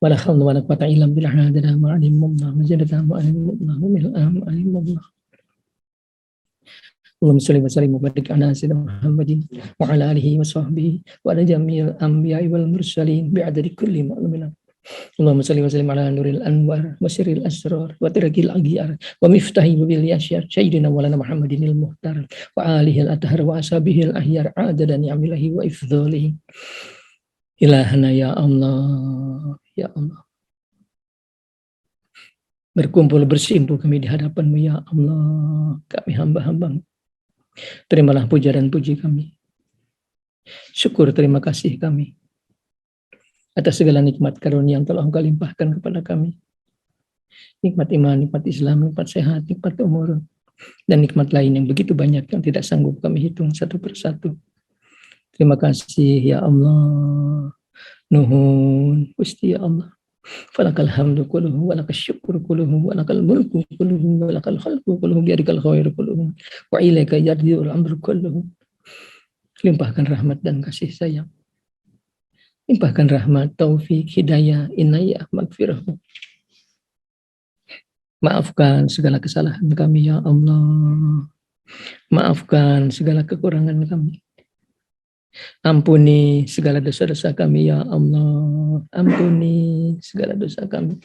Wa la hawla wa la quwwata illa billah adada ma alimullah wa jadada ma alimullah wa min alimullah. Allahumma shalli wa sallim wa barik ala sayyidina Muhammadin wa ala alihi wa sahbihi wa ala jami'il anbiya'i wal mursalin bi'adadi kulli ma'lumin. Allahumma shalli wa sallim ala nuril anwar wa sirril asrar wa tirakil aghyar wa miftahi bil yasyar sayyidina walana Muhammadinil muhtar wa alihi al-athhar wa ashabihil ahyar adada ni'amillahi wa ifdhalihi. Ilahana ya Allah, ya Allah. Berkumpul bersimpuh kami di hadapan-Mu ya Allah, kami hamba-hamba-Mu. Terimalah puja dan puji kami. Syukur terima kasih kami atas segala nikmat karunia yang telah Engkau limpahkan kepada kami. Nikmat iman, nikmat Islam, nikmat sehat, nikmat umur, dan nikmat lain yang begitu banyak yang tidak sanggup kami hitung satu persatu. Terima kasih ya Allah. Nuhun Gusti ya Allah. Falakal hamdu kulluhu walakal syukru kulluhu walakal mulku kulluhu walakal khalqu kulluhu biadikal khairu kulluhu wa ilaika yarji'ul amru kulluhu. Limpahkan rahmat dan kasih sayang. Limpahkan rahmat, taufik, hidayah, inayah, magfirah. Maafkan segala kesalahan kami ya Allah. Maafkan segala kekurangan kami. Ampuni segala dosa-dosa kami ya Allah. Ampuni segala dosa kami.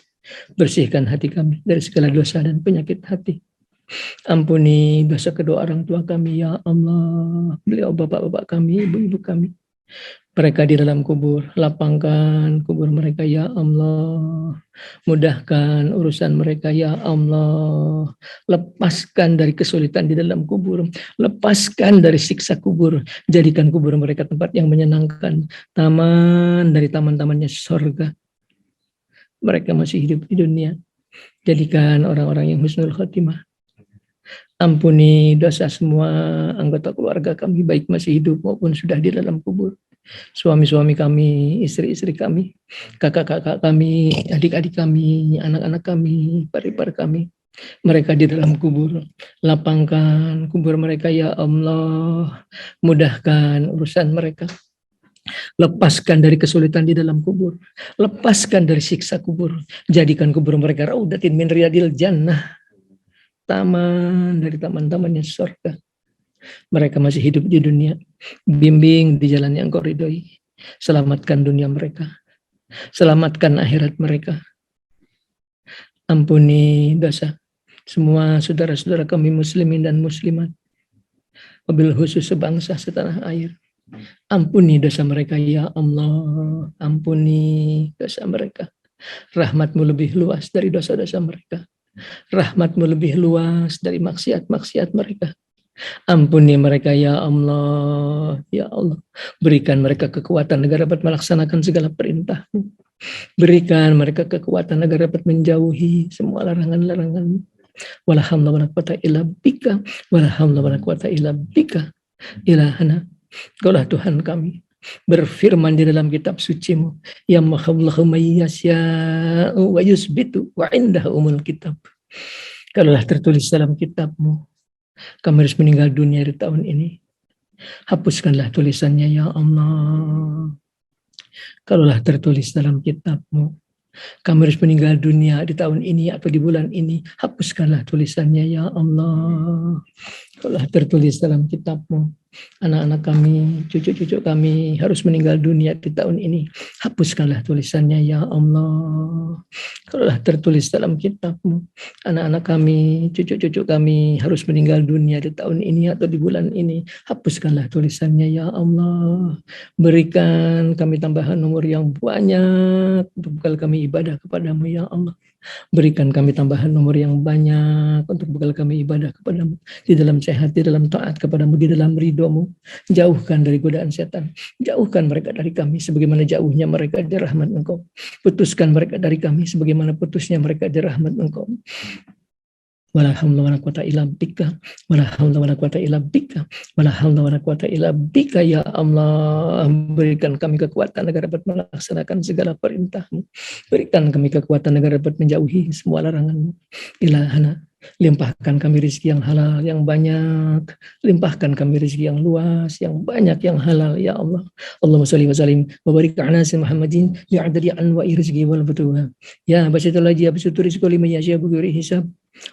Bersihkan hati kami dari segala dosa dan penyakit hati. Ampuni dosa kedua orang tua kami ya Allah. Beliau bapak-bapak kami, ibu-ibu kami. Mereka di dalam kubur, lapangkan kubur mereka ya Allah. Mudahkan urusan mereka ya Allah. Lepaskan dari kesulitan di dalam kubur. Lepaskan dari siksa kubur. Jadikan kubur mereka tempat yang menyenangkan. Taman dari taman-tamannya surga. Mereka masih hidup di dunia. Jadikan orang-orang yang husnul khotimah. Ampuni dosa semua anggota keluarga kami, baik masih hidup maupun sudah di dalam kubur. Suami-suami kami, istri-istri kami, kakak-kakak kami, adik-adik kami, anak-anak kami, ipar-ipar kami. Mereka di dalam kubur. Lapangkan kubur mereka ya Allah. Mudahkan urusan mereka. Lepaskan dari kesulitan di dalam kubur. Lepaskan dari siksa kubur. Jadikan kubur mereka raudatin min riyadil jannah. Taman dari taman-tamannya surga. Mereka masih hidup di dunia. Bimbing di jalan yang Engkau ridhoi. Selamatkan dunia mereka. Selamatkan akhirat mereka. Ampuni dosa semua saudara-saudara kami muslimin dan muslimat. Wabil khusus sebangsa setanah air. Ampuni dosa mereka ya Allah. Ampuni dosa mereka. Rahmat-Mu lebih luas dari dosa-dosa mereka. Rahmat-Mu lebih luas dari maksiat-maksiat mereka. Ampuni mereka ya Allah. Ya Allah, berikan mereka kekuatan agar dapat melaksanakan segala perintah-Mu. Berikan mereka kekuatan agar dapat menjauhi semua larangan-larangan-Mu. Wala hamla wala quwwata illa bika. Wala hamla wala quwwata illa bika. Ilahana, Kaulah Tuhan kami. Berfirman di dalam kitab suci-Mu, ya mahallahu mayyasya'u wa yusbitu wa indahu umul kitab. Kalaulah tertulis dalam kitab-Mu kami harus meninggal dunia di tahun ini, hapuskanlah tulisannya ya Allah. Kalaulah tertulis dalam kitab-Mu kami harus meninggal dunia di tahun ini atau di bulan ini, hapuskanlah tulisannya ya Allah. Kalau tertulis dalam kitab-Mu, anak-anak kami, cucu-cucu kami harus meninggal dunia di tahun ini. Hapuskanlah tulisannya, ya Allah. Kalau tertulis dalam kitab-Mu, anak-anak kami, cucu-cucu kami harus meninggal dunia di tahun ini atau di bulan ini. Hapuskanlah tulisannya, ya Allah. Berikan kami tambahan umur yang banyak untuk bekal kami ibadah kepadamu, ya Allah. Berikan kami tambahan umur yang banyak untuk bekal kami ibadah kepadamu, di dalam sehat, di dalam taat kepadamu, di dalam ridho-Mu. Jauhkan dari godaan setan, jauhkan mereka dari kami sebagaimana jauhnya mereka dari rahmat Engkau. Putuskan mereka dari kami sebagaimana putusnya mereka dari rahmat Engkau. Wala haula wala quwata illa bika, wala haula wala quwata illa bika, wala haula wala quwata illa bika, ya Allah. Berikan kami kekuatan agar dapat melaksanakan segala perintah-Mu. Berikan kami kekuatan agar dapat menjauhi semua larangan-Mu. Ilahana, limpahkan kami rezeki yang halal, yang banyak. Limpahkan kami rezeki yang luas, yang banyak, yang halal, ya Allah. Allahumma salli wa sallim wa barik ala sayyidina Muhammadin bi'adadi anwa'i rizqi wal futuha. Ya basitul haji absutu rizqu liman yasha bi ghairi hisab.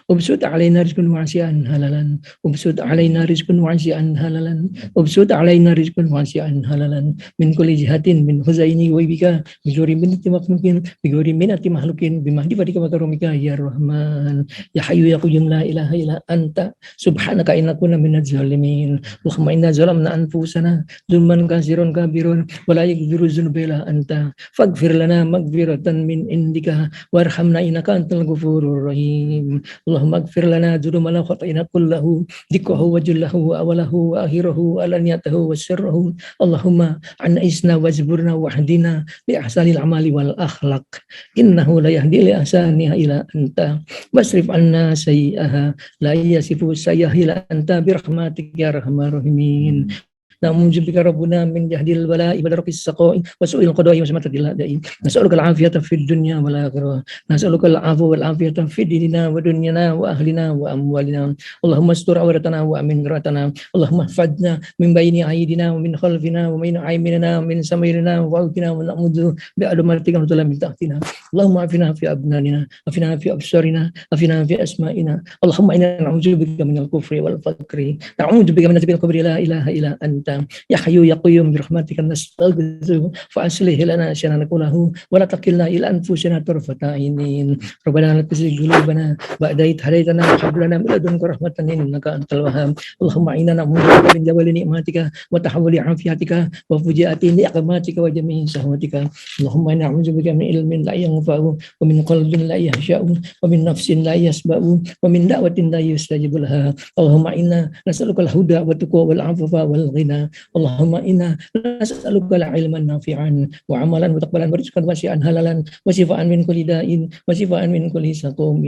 Ubsud alaina rizqan wasi'an halalan. Ubsud alaina rizqan wasi'an halalan. Ubsud alaina rizqan wasi'an halalan. Min kulli jihatin min huzaini wa bika bi ghairi minati makhluqin bi ghairi minati makhluqin bi mahdifati wa karomika ya Rahman. Ya Hayyu ya Qayyum la ilaha illa anta subhanaka inna kunna minadz zalimin. Allahumma inna zalamna anfusana zulman katsiran kabirun wa la yaghfiru dzunuba illa anta faghfir lana maghfiratan min indika warhamna innaka antal ghafurur rahim. Allahumma ighfir lana dzunubana khata'ina kullahu dikkahu wa jallahu wa awalahu wa akhirahu wa alaniyatahu wa sirrahu. Allahumma an'isna wajburna wahdina li ahsanil amali wal akhlaq innahu la yahdi li ahsaniha ila anta wasrif anna sayyi'aha la yasifu sayyi'aha ila anta birahmatika ya arhamar rahimin. نعوذ بك ربنا من جهد البلاء ودرك السقاء وسوء القضاء وسمات الأعداء نسألك العافية في الدنيا والآخرة نسألك العفو والعافية في ديننا ودنيانا وأهلنا وأموالنا اللهم استر عورتنا وأمن راتنا اللهم احفظنا من بين أيدينا ومن خلفنا ومن أيماننا ومن سميرنا وفوقنا ونعوذ بعظمتك من ظلم من تحتنا اللهم عافنا في أبناننا عافنا في أبصارنا عافنا في أسمائنا اللهم إنا نعوذ بك من الكفر والفقر نعوذ بك من القبر لا إله إلا أنت يا حي يا قيوم برحمتك نستغيث فأصلح لنا شأننا كله ولا تكلنا إلى أنفسنا طرفة عين ربنا لا تزغ قلوبنا بعد إذ هديتنا وهب لنا من لدنك رحمة إنك أنت الوهاب اللهم إنا نعوذ بك من جوال نعمتك وتحول عافيتك وفجاءة نقماتك وجميع شهواتك اللهم إنا نعوذ بك من علم لا ينفع ومن قلب لا يخشع ومن نفس لا يشبع ومن دعوة لا يستجب لها اللهم إنا نسألك الهدى والتقوى والعفو والغنى اللهم إنا نسألك علما نافعا وعملا متقبلا ورزقا واسعا حلالا وشفاء من كل داء وشفاء من كل سقم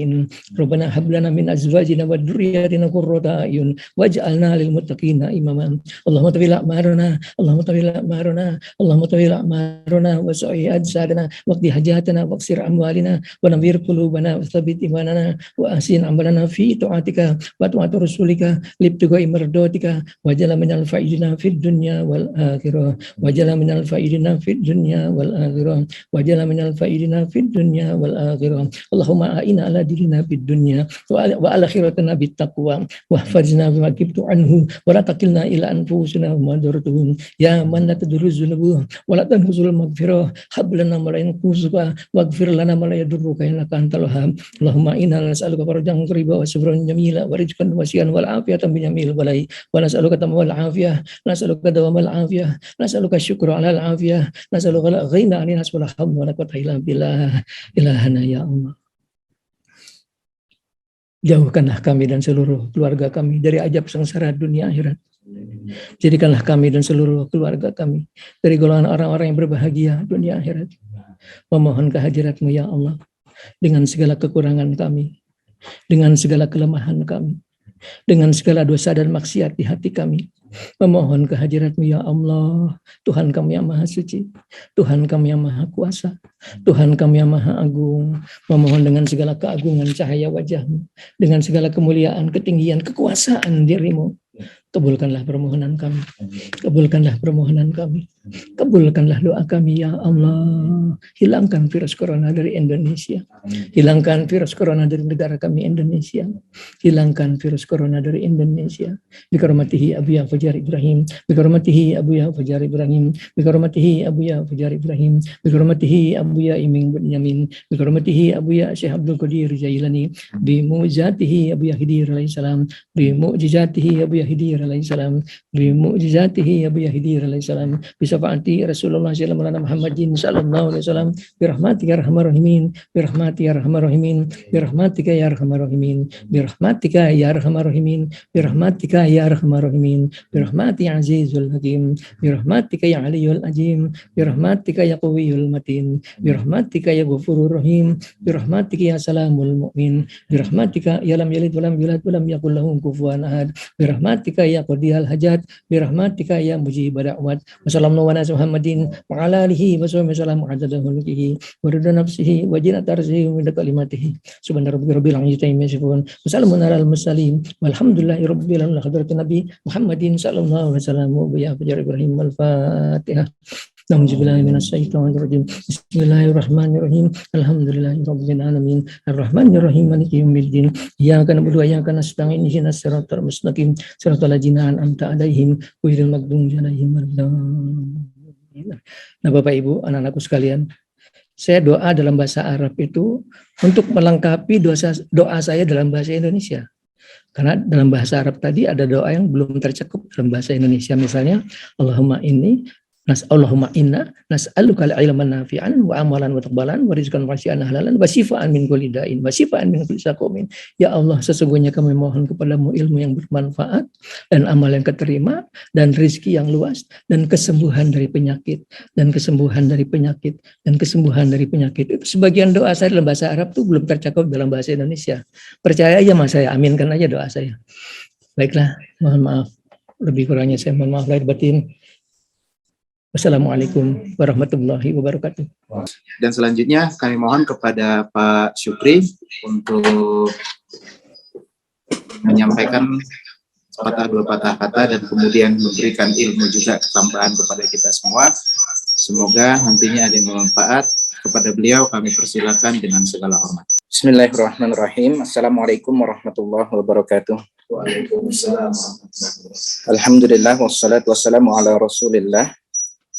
ربنا هب لنا من أزواجنا وذرياتنا قرة أعين واجعلنا للمتقين إماما اللهم طول أعمارنا اللهم طول أعمارنا اللهم طول أعمارنا وسعي أجسادنا واقض حاجاتنا واكسر أموالنا ونوّر قلوبنا وثبت إيماننا وأحسن عملنا في طاعتك وطاعة رسولك لابتغاء مرضاتك وجعل من الفائزين في الدنيا والآخرة وجعل من الفائزين في الدنيا والآخرة وجعل من الفائزين في الدنيا والآخرة اللهم أعنا على ديننا في الدنيا وعلى آخرتنا بالتقوى واحفظنا بما كبت عنه ولا تكلنا إلى أنفسنا وما ضرتهم يا من لا تضر الذنوب ولا تنقص المغفرة هب لنا ما لا ينقصك واغفر لنا ما لا يضرك إنك أنت الوهاب اللهم إنا نسألك فرجا قريبا وصبرا جميلا ورزقا واسعا والعافية بجميع البلاء ونسألك تمام العافية نسألك دوام العافية نسألك الشكر على العافية نسألك الغنى عن الناس ولا حول ولا قوة إلا بالله إلهنا يا الله. Jauhkanlah kami dan seluruh keluarga kami dari ajab sengsara dunia akhirat. Jadikanlah kami dan seluruh keluarga kami dari golongan orang-orang yang berbahagia dunia akhirat. Memohon kehadirat-Mu ya Allah, dengan segala kekurangan kami, dengan segala kelemahan kami, dengan segala dosa dan maksiat di hati kami. Memohon kehadirat-Mu ya Allah, Tuhan kami yang maha suci, Tuhan kami yang maha kuasa, Tuhan kami yang maha agung. Memohon dengan segala keagungan cahaya wajah-Mu, dengan segala kemuliaan, ketinggian, kekuasaan diri-Mu, kabulkanlah permohonan kami, kabulkanlah permohonan kami. Kabulkanlah doa kami ya Allah. Hilangkan virus corona dari Indonesia. Hilangkan virus corona dari negara kami Indonesia. Hilangkan virus corona dari Indonesia. Bikaramatihi Abu Ya Fajar Ibrahim. Bikaramatihi Abu Ya Fajar Ibrahim. Bikaramatihi Abu Ya Fajar Ibrahim. Bikaramatihi Abu Ya Iming Bunyamin. Bikaramatihi Abu Ya Syekh Abdul Qadir Jailani. Bimu'jatihi Abu Ya Hidir alaihissalam. Bimu'jizatihi Abu Ya Hidir alaihissalam. Bimu'jizatihi Abu Ya Hidir alaihissalam. Bisafaati Rasulullah Muhammadin sallallahu alaihi wasallam. Birahmatika ya arhamar rahimin. Birahmatika ya arhamar rahimin. Birahmatika ya arhamar rahimin. Birahmatika ya arhamar rahimin. Birahmatika ya arhamar rahimin. Birahmati azizul hakim. Birahmatika ya aliyul azim. Birahmatika ya qawiyul matin. Birahmatika ya ghafurur rahim. Birahmatika ya salamul mu'min. Birahmatika ya lam yalid walam yulad walam yakul lahu kufuwan ahad. Birahmatika ya qadiyal hajat. Birahmatika ya mujib da'wat. Wassalamu ala Muhammadin wa ala alihi wa sahbihi wasallam adada mulkihi wa rida nafsihi wa jinata arsihi wa kalimatihi. Subhana rabbika rabbil izzati amma yasifun. Wassalamun ala al-mursalin walhamdulillahi rabbil alamin. Hadratin Nabi Muhammadin sallallahu alaihi wasallam wa ya Fajar Ibrahim al-Fatihah. Nauzubillahi minasyaitonir rajim. Bismillahirrahmanirrahim. Alhamdulillahirabbil alamin. Arrahmanir rahim. Maliki yaumiddin. Iyyaka na'budu wa iyyaka nasta'in. Ihdinas siratal mustaqim. Siratal ladzina an'amta 'alaihim ghairil maghdubi 'alaihim waladdallin. Nah, Bapak Ibu, anak-anakku sekalian, saya doa dalam bahasa Arab itu untuk melengkapi doa saya dalam bahasa Indonesia. Karena dalam bahasa Arab tadi ada doa yang belum tercakup dalam bahasa Indonesia. Misalnya, Allahumma inna nas'aluka ilman nafi'an wa amalan wa taqbalan wa rizqan wasi'an halalan wa shifaan min kulli da'in wa shifaan min kulli saqamin. Ya Allah, sesungguhnya kami mohon kepadamu ilmu yang bermanfaat dan amal yang keterima dan rezeki yang luas dan kesembuhan dari penyakit dan kesembuhan dari penyakit dan kesembuhan dari penyakit. Itu sebagian doa saya dalam bahasa Arab itu belum tercakup dalam bahasa Indonesia. Percaya aja Mas, saya aminkan aja doa saya. Baiklah, mohon maaf lebih kurangnya, saya mohon maaf lahir batin. Wassalamualaikum warahmatullahi wabarakatuh. Dan selanjutnya kami mohon kepada Pak Syukri untuk menyampaikan dua patah kata dan kemudian memberikan ilmu juga tambahan kepada kita semua. Semoga nantinya ada yang bermanfaat. Kepada beliau kami persilakan dengan segala hormat. Bismillahirrahmanirrahim. Assalamualaikum warahmatullahi wabarakatuh. Waalaikumsalam. Alhamdulillah wassalatu wassalamu ala Rasulillah.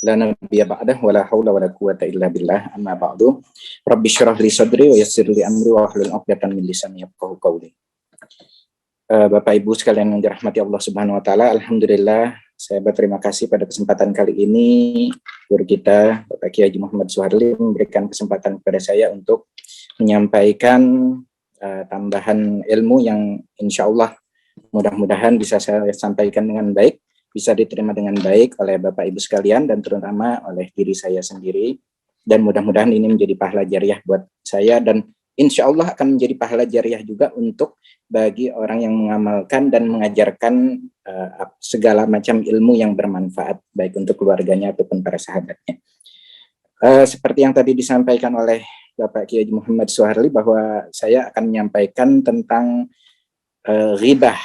La nabiyya ba'dah wa la haula wa la quwwata illa billah. Amma ba'du. Rabbi syrah li sadri wa yassir li amri wa hlul 'uqdatam min lisani yafqahu qawli. Bapak Ibu sekalian yang dirahmati Allah Subhanahu wa taala, alhamdulillah saya berterima kasih pada kesempatan kali ini guru kita Bapak Kiai Haji Muhammad Suharli memberikan kesempatan kepada saya untuk menyampaikan tambahan ilmu yang insya Allah mudah-mudahan bisa saya sampaikan dengan baik, bisa diterima dengan baik oleh Bapak Ibu sekalian dan terutama oleh diri saya sendiri, dan mudah-mudahan ini menjadi pahala jariah buat saya dan insya Allah akan menjadi pahala jariah juga untuk bagi orang yang mengamalkan dan mengajarkan segala macam ilmu yang bermanfaat baik untuk keluarganya ataupun para sahabatnya. Seperti yang tadi disampaikan oleh Bapak Kiai Muhammad Suharli bahwa saya akan menyampaikan tentang ghibah,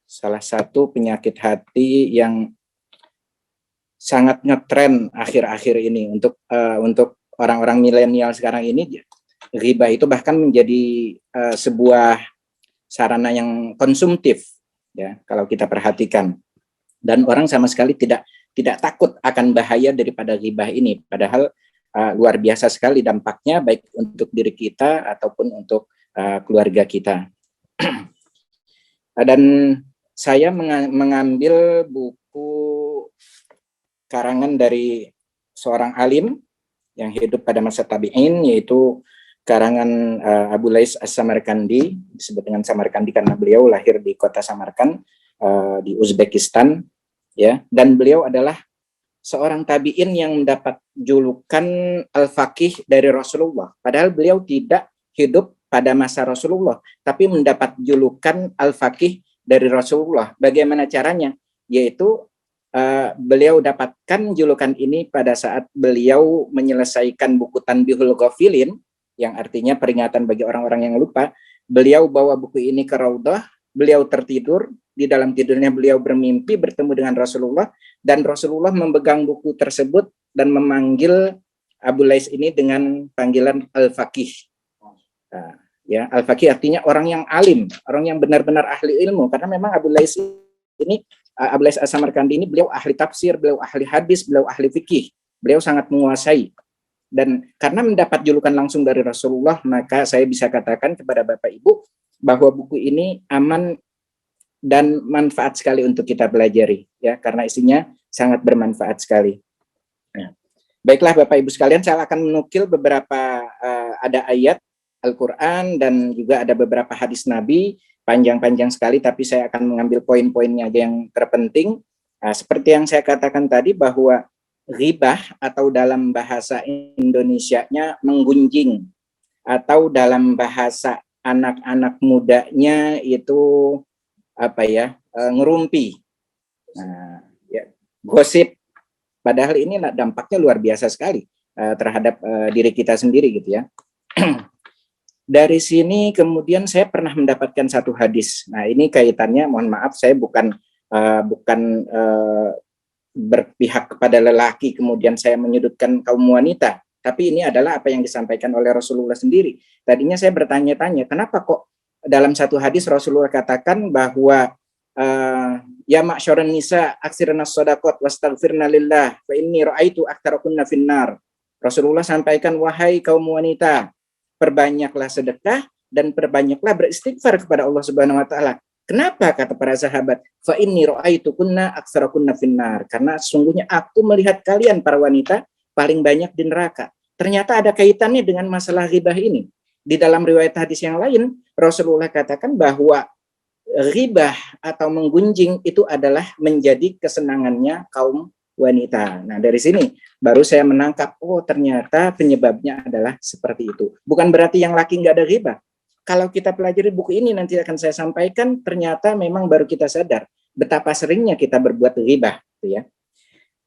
salah satu penyakit hati yang sangat ngetren akhir-akhir ini untuk orang-orang milenial sekarang ini. Ghibah itu bahkan menjadi sebuah sarana yang konsumtif, ya kalau kita perhatikan, dan orang sama sekali tidak takut akan bahaya daripada ghibah ini, padahal luar biasa sekali dampaknya baik untuk diri kita ataupun untuk keluarga kita. Dan saya mengambil buku karangan dari seorang alim yang hidup pada masa tabi'in, yaitu karangan Abu Lais As-Samarkandi, disebut dengan Samarkandi karena beliau lahir di kota Samarkand di Uzbekistan, ya, dan beliau adalah seorang tabi'in yang mendapat julukan al-faqih dari Rasulullah, padahal beliau tidak hidup pada masa Rasulullah, tapi mendapat julukan al-faqih dari Rasulullah. Bagaimana caranya? Yaitu beliau dapatkan julukan ini pada saat beliau menyelesaikan buku Tanbihul Ghafilin, yang artinya peringatan bagi orang-orang yang lupa. Beliau bawa buku ini ke Raudhah, beliau tertidur, di dalam tidurnya beliau bermimpi bertemu dengan Rasulullah, dan Rasulullah memegang buku tersebut dan memanggil Abu Lais ini dengan panggilan Al-Faqih. Nah, ya, Al-Faqih artinya orang yang alim, orang yang benar-benar ahli ilmu, karena memang Abu Lais ini, Abu Lais As-Samarkandi ini, beliau ahli tafsir, beliau ahli hadis, beliau ahli fikih, beliau sangat menguasai. Dan karena mendapat julukan langsung dari Rasulullah, maka saya bisa katakan kepada Bapak Ibu bahwa buku ini aman dan manfaat sekali untuk kita pelajari, ya, karena isinya sangat bermanfaat sekali. Nah, baiklah Bapak Ibu sekalian, saya akan menukil beberapa ada ayat Al-Quran dan juga ada beberapa hadis Nabi, panjang-panjang sekali, tapi saya akan mengambil poin-poinnya aja yang terpenting. Nah, seperti yang saya katakan tadi bahwa ghibah atau dalam bahasa Indonesianya menggunjing, atau dalam bahasa anak-anak mudanya itu apa ya, ngerumpi. Nah, ya, gosip. Padahal ini dampaknya luar biasa sekali terhadap diri kita sendiri gitu ya. Dari sini kemudian saya pernah mendapatkan satu hadis. Nah, ini kaitannya, mohon maaf saya bukan berpihak kepada lelaki kemudian saya menyudutkan kaum wanita, tapi ini adalah apa yang disampaikan oleh Rasulullah sendiri. Tadinya saya bertanya-tanya, kenapa kok dalam satu hadis Rasulullah katakan bahwa ya ma'syaran nisa aksirna shadaqat wastaghfirna lillah fa inni ra'aitu aktsarakunna finnar. Rasulullah sampaikan, wahai kaum wanita, perbanyaklah sedekah dan perbanyaklah beristighfar kepada Allah Subhanahu wa taala. Kenapa, kata para sahabat? Fa inni ra'aitukunna aktsarakunna finnar. Karena sesungguhnya aku melihat kalian para wanita paling banyak di neraka. Ternyata ada kaitannya dengan masalah ghibah ini. Di dalam riwayat hadis yang lain, Rasulullah katakan bahwa ghibah atau menggunjing itu adalah menjadi kesenangannya kaum wanita. Nah, dari sini baru saya menangkap, oh ternyata penyebabnya adalah seperti itu. Bukan berarti yang laki nggak ada ghibah. Kalau kita pelajari buku ini, nanti akan saya sampaikan, ternyata memang baru kita sadar betapa seringnya kita berbuat ghibah. Gitu ya.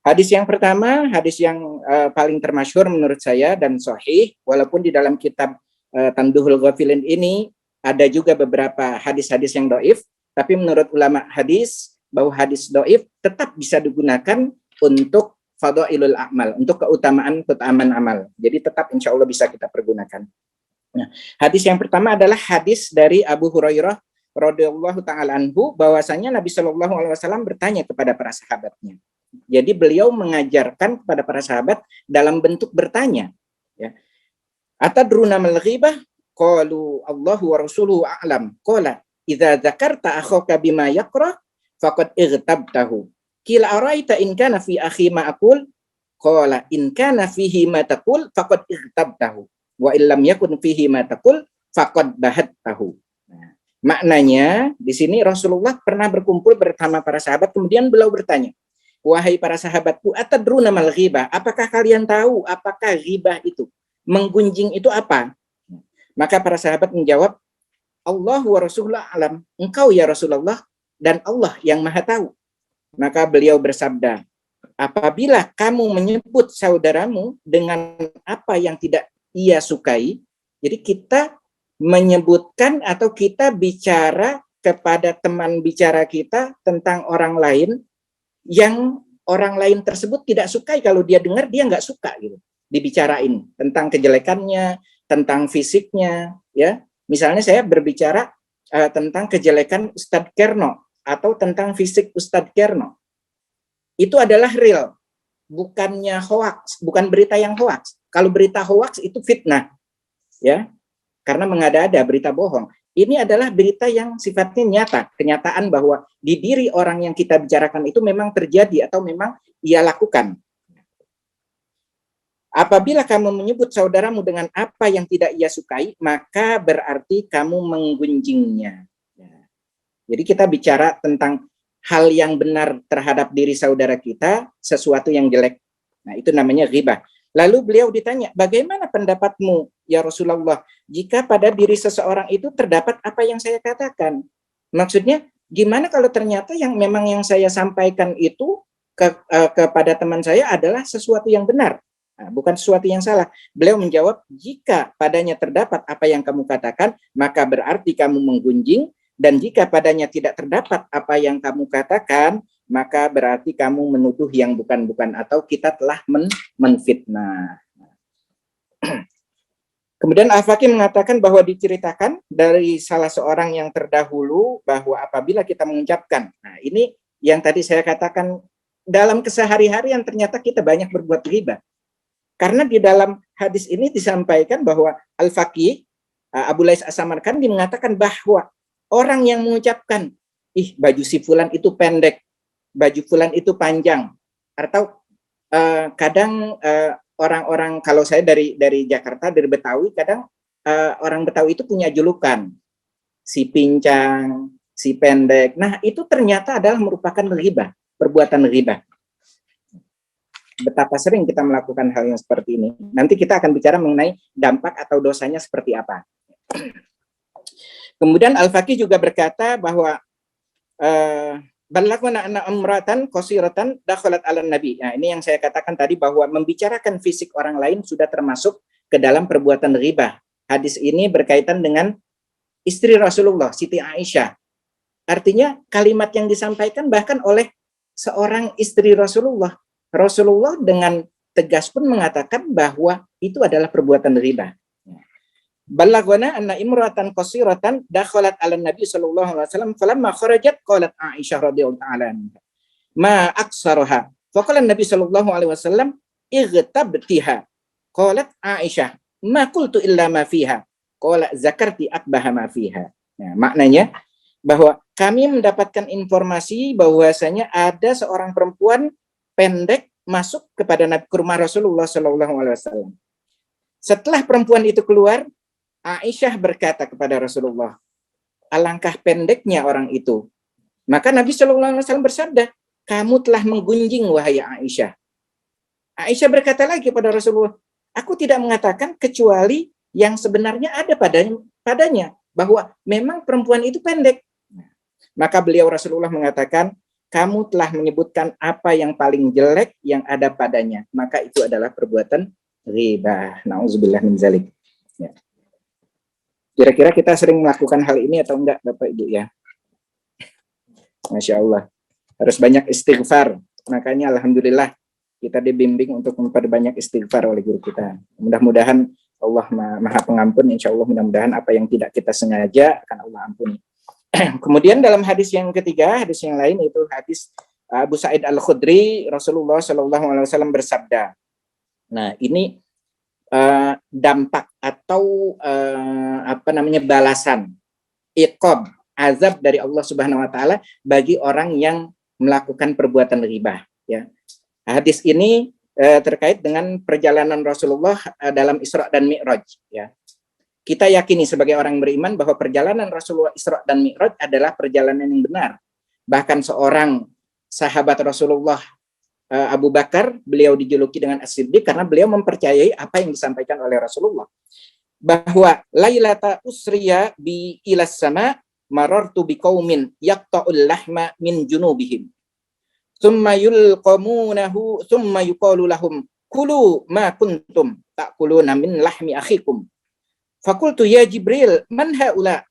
Hadis yang pertama, hadis yang paling termasyhur menurut saya dan sahih, walaupun di dalam kitab Tanduhul Ghafilin ini ada juga beberapa hadis-hadis yang doif, tapi menurut ulama hadis bahwa hadis doif tetap bisa digunakan untuk fadhailul a'mal, untuk keutamaan amal. Jadi tetap insya Allah bisa kita pergunakan. Nah, hadis yang pertama adalah hadis dari Abu Hurairah radhiyallahu taala anhu, bahwasanya Nabi Shallallahu alaihi wasallam bertanya kepada para sahabatnya. Jadi beliau mengajarkan kepada para sahabat dalam bentuk bertanya, ya. Atadruna mal ghibah? Qalu Allahu wa rasuluhu a'lam. Qala idza dzakarta akhaka bima yakrah faqad ightabtahu. Qila araita in kana fi akhi ma aqul? Qala in kana fihi ma taqul faqad ightabtahu. Wa illam yakun fihi ma taqul faqad bahattahu. Nah, maknanya di sini Rasulullah pernah berkumpul bersama para sahabat, kemudian beliau bertanya, wahai para sahabatku, atadruna mal ghibah? Apakah kalian tahu apakah ghibah itu? Menggunjing itu apa? Maka para sahabat menjawab, Allah wa Rasulullah alam. Engkau ya Rasulullah dan Allah yang maha tahu. Maka beliau bersabda, apabila kamu menyebut saudaramu dengan apa yang tidak ia sukai, jadi kita menyebutkan atau kita bicara kepada teman bicara kita tentang orang lain yang orang lain tersebut tidak sukai, kalau dia dengar dia nggak suka gitu. Dibicarain tentang kejelekannya, tentang fisiknya, ya. Misalnya saya berbicara tentang kejelekan Ustadz Kerno atau tentang fisik Ustadz Kerno. Itu adalah real, bukannya hoax, bukan berita yang hoax. Kalau berita hoax itu fitnah, ya. Karena mengada-ada berita bohong. Ini adalah berita yang sifatnya nyata, kenyataan bahwa di diri orang yang kita bicarakan itu memang terjadi atau memang ia lakukan. Apabila kamu menyebut saudaramu dengan apa yang tidak ia sukai, maka berarti kamu menggunjingnya. Jadi kita bicara tentang hal yang benar terhadap diri saudara kita, sesuatu yang jelek. Nah, itu namanya ghibah. Lalu beliau ditanya, bagaimana pendapatmu ya Rasulullah jika pada diri seseorang itu terdapat apa yang saya katakan? Maksudnya gimana kalau ternyata yang memang yang saya sampaikan itu kepada teman saya adalah sesuatu yang benar? Nah, bukan sesuatu yang salah. Beliau menjawab, jika padanya terdapat apa yang kamu katakan, maka berarti kamu menggunjing, Dan jika padanya tidak terdapat apa yang kamu katakan, maka berarti kamu menuduh yang bukan-bukan atau kita telah menfitnah. Kemudian Al-Faqih mengatakan bahwa diceritakan dari salah seorang yang terdahulu bahwa apabila kita mengucapkan, nah ini yang tadi saya katakan dalam kesehari-harian ternyata kita banyak berbuat ghibah. Karena di dalam hadis ini disampaikan bahwa Al-Faqih, Abu Lais As-Samarkandi mengatakan bahwa orang yang mengucapkan, ih baju si fulan itu pendek, baju fulan itu panjang, atau kadang orang-orang, kalau saya dari Jakarta, dari Betawi, kadang orang Betawi itu punya julukan si pincang, si pendek. Nah itu ternyata adalah merupakan ghibah, perbuatan ghibah. Betapa sering kita melakukan hal yang seperti ini. Nanti kita akan bicara mengenai dampak atau dosanya seperti apa. Kemudian Al-Faqih juga berkata bahwa balagna anna amratan qasiratan dakhalat 'alan nabi. Nah, ini yang saya katakan tadi bahwa membicarakan fisik orang lain sudah termasuk ke dalam perbuatan ghibah. Hadis ini berkaitan dengan istri Rasulullah, Siti Aisyah. Artinya kalimat yang disampaikan bahkan oleh seorang istri Rasulullah. Rasulullah dengan tegas pun mengatakan bahwa itu adalah perbuatan ghibah. Balagana anna imratan qasiratan dakhalat 'ala Nabi sallallahu alaihi wasallam falamma kharajat qalat Aisyah radhiyallahu ta'ala ma aksaraha faqala Nabi sallallahu alaihi wasallam ightabtiha qalat Aisyah ma qultu illa ma fiha qala zakarti akbaha ma fiha. Nah, maknanya bahwa kami mendapatkan informasi bahwasanya ada seorang perempuan pendek masuk kepada Nabi, ke rumah Rasulullah sallallahu alaihi wasallam. Setelah perempuan itu keluar, Aisyah berkata kepada Rasulullah, alangkah pendeknya orang itu. Maka Nabi Shallallahu Alaihi Wasallam bersabda, kamu telah menggunjing wahai Aisyah. Aisyah berkata lagi kepada Rasulullah, aku tidak mengatakan kecuali yang sebenarnya ada padanya bahwa memang perempuan itu pendek. Maka beliau Rasulullah mengatakan, kamu telah menyebutkan apa yang paling jelek yang ada padanya. Maka itu adalah perbuatan ghibah. Nauzubillah min dzalik. Ya. Kira-kira kita sering melakukan hal ini atau enggak, Bapak Ibu ya? Masya Allah. Harus banyak istighfar. Makanya Alhamdulillah kita dibimbing untuk memperbanyak istighfar oleh guru kita. Mudah-mudahan Allah Maha Pengampun. Insya Allah mudah-mudahan apa yang tidak kita sengaja akan Allah ampuni. Kemudian dalam hadis yang ketiga, hadis yang lain itu hadis Abu Sa'id Al-Khudri, Rasulullah SAW bersabda. Nah ini dampak atau balasan iqab, azab dari Allah Subhanahu wa taala bagi orang yang melakukan perbuatan ghibah ya. Hadis ini terkait dengan perjalanan Rasulullah dalam Isra dan Mi'raj ya. Kita yakini sebagai orang beriman bahwa perjalanan Rasulullah Isra dan Mi'raj adalah perjalanan yang benar. Bahkan seorang sahabat Rasulullah Abu Bakar, beliau dijuluki dengan As-Siddiq karena beliau mempercayai apa yang disampaikan oleh Rasulullah. Bahwa lailata usriya bi ilas sama marartu bi qaumin yaqta'ul lahma min junubihim. Tsumma yulqamunahu tsumma yuqalu lahum kulu ma kuntum ta'kuluna min lahmi akhikum. Fakultu ya Jibril man haula?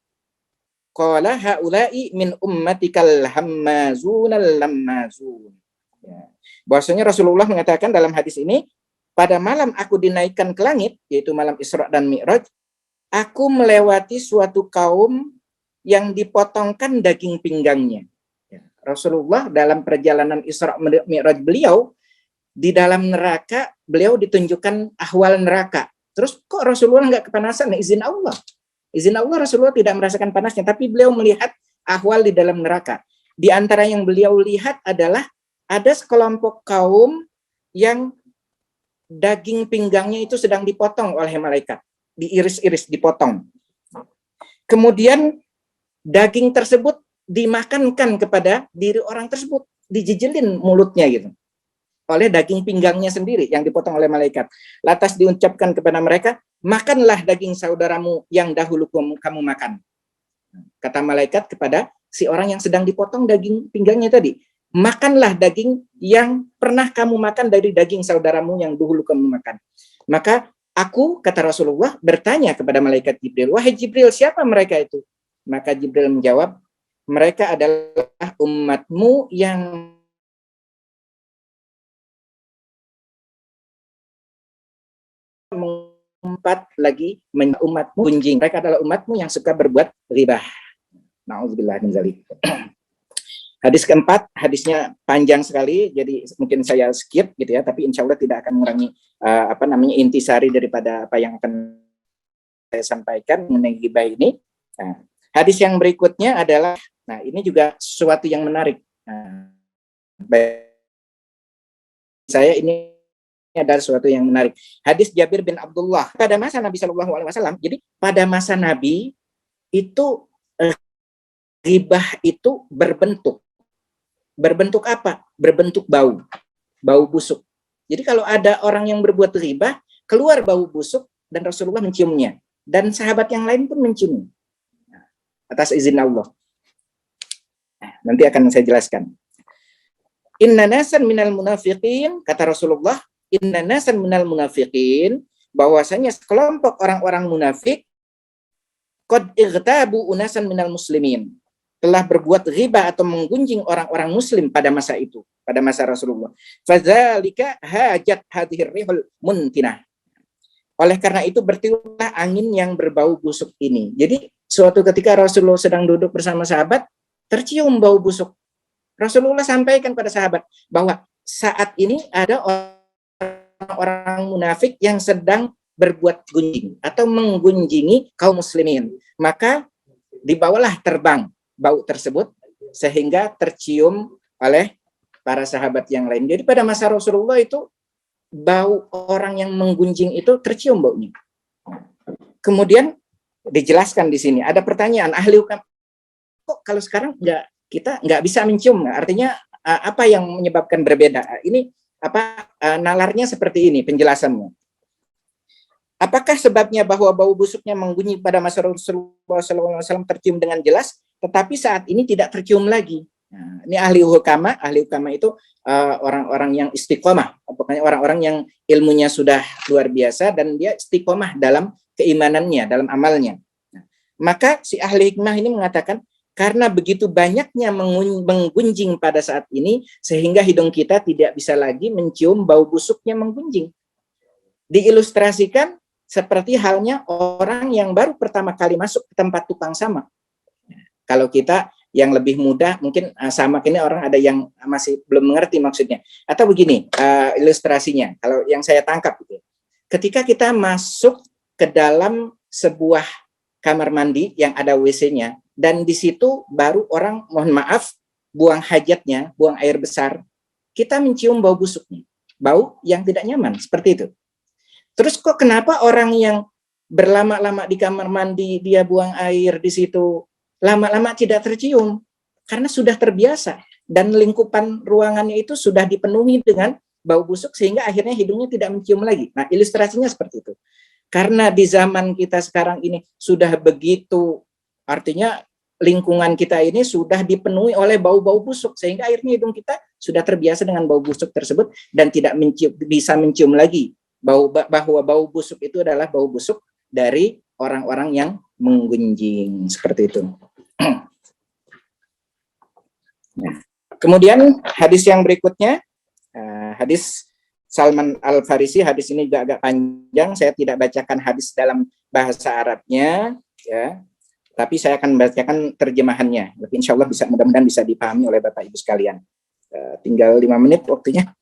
Qala haula'i min ummatikal hammazunal lammazun. Ya. Bahwasanya Rasulullah mengatakan dalam hadis ini, pada malam aku dinaikkan ke langit, yaitu malam Isra dan Mi'raj, aku melewati suatu kaum yang dipotongkan daging pinggangnya. Ya. Rasulullah dalam perjalanan Isra Mi'raj beliau, di dalam neraka, beliau ditunjukkan ahwal neraka. Terus kok Rasulullah nggak kepanasan? Izin Allah. Izin Allah Rasulullah tidak merasakan panasnya, tapi beliau melihat ahwal di dalam neraka. Di antara yang beliau lihat adalah ada sekelompok kaum yang daging pinggangnya itu sedang dipotong oleh malaikat. Diiris-iris, dipotong. Kemudian daging tersebut dimakankan kepada diri orang tersebut. Dijijelin mulutnya gitu. Oleh daging pinggangnya sendiri yang dipotong oleh malaikat. Lantas diucapkan kepada mereka, makanlah daging saudaramu yang dahulu kamu makan. Kata malaikat kepada si orang yang sedang dipotong daging pinggangnya tadi. Makanlah daging yang pernah kamu makan dari daging saudaramu yang dahulu kamu makan. Maka aku, kata Rasulullah, bertanya kepada malaikat Jibril, wahai Jibril, siapa mereka itu? Maka Jibril menjawab, mereka adalah umatmu yang empat lagi umatmu gunjing. Mereka adalah umatmu yang suka berbuat ribah. Nauzubillah min dzalik. Hadis keempat, hadisnya panjang sekali, jadi mungkin saya skip gitu ya, tapi insya Allah tidak akan mengurangi intisari daripada apa yang akan saya sampaikan mengenai ghibah ini. Nah, hadis yang berikutnya adalah, nah ini juga sesuatu yang menarik. Nah, saya ini adalah sesuatu yang menarik. Hadis Jabir bin Abdullah pada masa Nabi Shallallahu Alaihi Wasallam. Jadi pada masa Nabi itu ghibah itu berbentuk apa? Berbentuk bau busuk. Jadi kalau ada orang yang berbuat ghibah, keluar bau busuk dan Rasulullah menciumnya, dan sahabat yang lain pun mencium atas izin Allah. Nah, nanti akan saya jelaskan. Inna nasan minal munafiqin, kata Rasulullah, inna nasan minal munafiqin, bahwasanya sekelompok orang-orang munafik qad igtabu unasan minal muslimin, telah berbuat ghibah atau menggunjing orang-orang muslim pada masa itu, pada masa Rasulullah. Fadzalika hajat hadhir rihul muntinah. Oleh karena itu bertiuplah angin yang berbau busuk ini. Jadi suatu ketika Rasulullah sedang duduk bersama sahabat, tercium bau busuk. Rasulullah sampaikan pada sahabat bahwa saat ini ada orang-orang munafik yang sedang berbuat gunjing atau menggunjingi kaum muslimin. Maka dibawalah terbang bau tersebut sehingga tercium oleh para sahabat yang lain. Jadi pada masa Rasulullah itu bau orang yang menggunjing itu tercium baunya. Kemudian dijelaskan di sini ada pertanyaan, ahli hukum kok kalau sekarang kita nggak bisa mencium? Artinya apa yang menyebabkan berbeda? Ini nalarnya seperti ini penjelasannya. Apakah sebabnya bahwa bau busuknya menggunjing pada masa Rasulullah SAW tercium dengan jelas, tetapi saat ini tidak tercium lagi? Nah, ini ahli hukama itu orang-orang yang istiqomah, pokoknya orang-orang yang ilmunya sudah luar biasa dan dia istiqomah dalam keimanannya, dalam amalnya. Nah, maka si ahli hikmah ini mengatakan, karena begitu banyaknya menggunjing pada saat ini, sehingga hidung kita tidak bisa lagi mencium bau busuknya menggunjing. Diilustrasikan seperti halnya orang yang baru pertama kali masuk ke tempat tukang samak. Kalau kita yang lebih mudah, mungkin samak ini orang ada yang masih belum mengerti maksudnya. Atau begini ilustrasinya, kalau yang saya tangkap gitu. Ketika kita masuk ke dalam sebuah kamar mandi yang ada WC-nya, dan di situ baru orang, mohon maaf, buang hajatnya, buang air besar, kita mencium bau busuknya, bau yang tidak nyaman, seperti itu. Terus kok kenapa orang yang berlama-lama di kamar mandi, dia buang air di situ, lama-lama tidak tercium? Karena sudah terbiasa, dan lingkupan ruangannya itu sudah dipenuhi dengan bau busuk, sehingga akhirnya hidungnya tidak mencium lagi. Nah, ilustrasinya seperti itu. Karena di zaman kita sekarang ini sudah begitu, artinya lingkungan kita ini sudah dipenuhi oleh bau-bau busuk, sehingga akhirnya hidung kita sudah terbiasa dengan bau busuk tersebut dan tidak bisa mencium lagi bahwa bau busuk itu adalah bau busuk dari orang-orang yang menggunjing, seperti itu. Nah, kemudian hadis yang berikutnya, hadis Salman Al-Farisi. Hadis ini juga agak panjang, saya tidak bacakan hadis dalam bahasa Arabnya, ya, tapi saya akan bacakan terjemahannya. Tapi insya Allah mudah-mudahan bisa dipahami oleh Bapak Ibu sekalian. Tinggal 5 menit waktunya.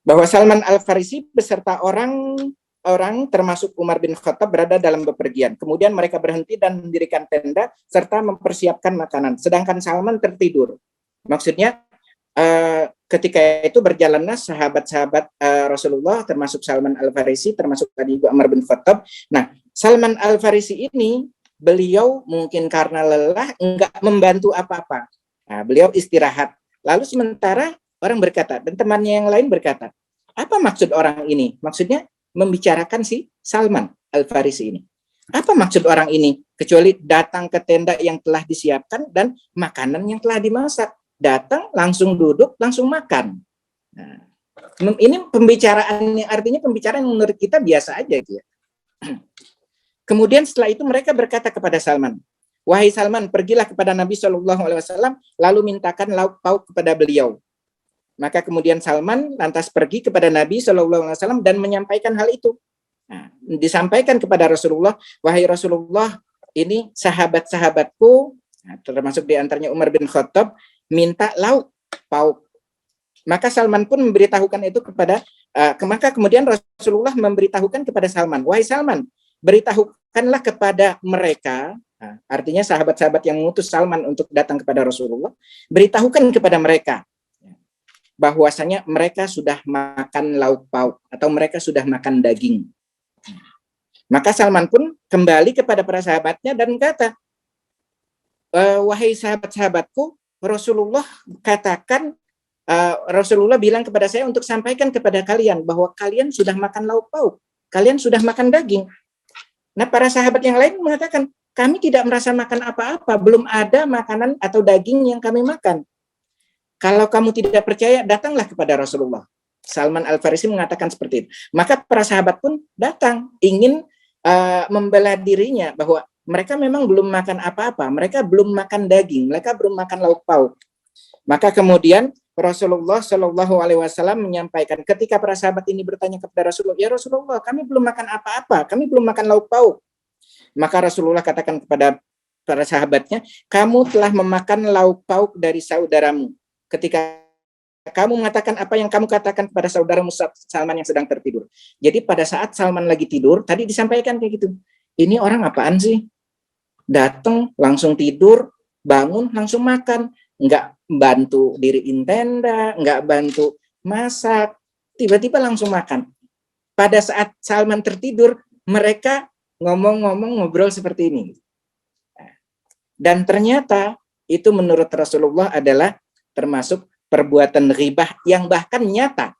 Bahwa Salman Al-Farisi beserta orang termasuk Umar bin Khattab berada dalam bepergian. Kemudian mereka berhenti dan mendirikan tenda serta mempersiapkan makanan. Sedangkan Salman tertidur. Maksudnya ketika itu berjalanlah sahabat-sahabat Rasulullah, termasuk Salman Al-Farisi, termasuk tadi Umar bin Khattab. Nah, Salman Al-Farisi ini, beliau mungkin karena lelah enggak membantu apa-apa. Nah, beliau istirahat. Lalu sementara orang berkata, dan temannya yang lain berkata, apa maksud orang ini? Maksudnya membicarakan si Salman Al-Farisi ini. Apa maksud orang ini? Kecuali datang ke tenda yang telah disiapkan dan makanan yang telah dimasak. Datang, langsung duduk, langsung makan. Nah, ini pembicaraan yang artinya pembicaraan yang menurut kita biasa aja gitu ya. Kemudian setelah itu mereka berkata kepada Salman, Wahai Salman, pergilah kepada Nabi SAW, lalu mintakan lauk pauk kepada beliau. Maka kemudian Salman lantas pergi kepada Nabi SAW dan menyampaikan hal itu. Nah, disampaikan kepada Rasulullah, wahai Rasulullah, ini sahabat-sahabatku, nah, termasuk diantaranya Umar bin Khattab, minta lauk pauk. Maka Salman pun memberitahukan itu kepada, maka kemudian Rasulullah memberitahukan kepada Salman, wahai Salman, beritahukanlah kepada mereka. Nah, artinya sahabat-sahabat yang mengutus Salman untuk datang kepada Rasulullah, beritahukan kepada mereka bahwasanya mereka sudah makan lauk pauk atau mereka sudah makan daging. Maka Salman pun kembali kepada para sahabatnya dan kata, wahai sahabat-sahabatku, Rasulullah katakan, Rasulullah bilang kepada saya untuk sampaikan kepada kalian bahwa kalian sudah makan lauk pauk, kalian sudah makan daging. Nah, para sahabat yang lain mengatakan, kami tidak merasa makan apa-apa, belum ada makanan atau daging yang kami makan. Kalau kamu tidak percaya, datanglah kepada Rasulullah. Salman Al-Farisi mengatakan seperti itu. Maka para sahabat pun datang, ingin membela dirinya bahwa mereka memang belum makan apa-apa, mereka belum makan daging, mereka belum makan lauk pauk. Maka kemudian Rasulullah Shallallahu Alaihi Wasallam menyampaikan, ketika para sahabat ini bertanya kepada Rasulullah, ya Rasulullah, kami belum makan apa-apa, kami belum makan lauk pauk. Maka Rasulullah katakan kepada para sahabatnya, kamu telah memakan lauk pauk dari saudaramu. Ketika kamu mengatakan apa yang kamu katakan kepada saudaramu Salman yang sedang tertidur. Jadi pada saat Salman lagi tidur, tadi disampaikan kayak gitu. Ini orang apaan sih? Datang, langsung tidur, bangun, langsung makan. Nggak bantu diriin tenda, nggak bantu masak, tiba-tiba langsung makan. Pada saat Salman tertidur, mereka ngomong-ngomong, ngobrol seperti ini. Dan ternyata itu menurut Rasulullah adalah termasuk perbuatan ghibah yang bahkan nyata.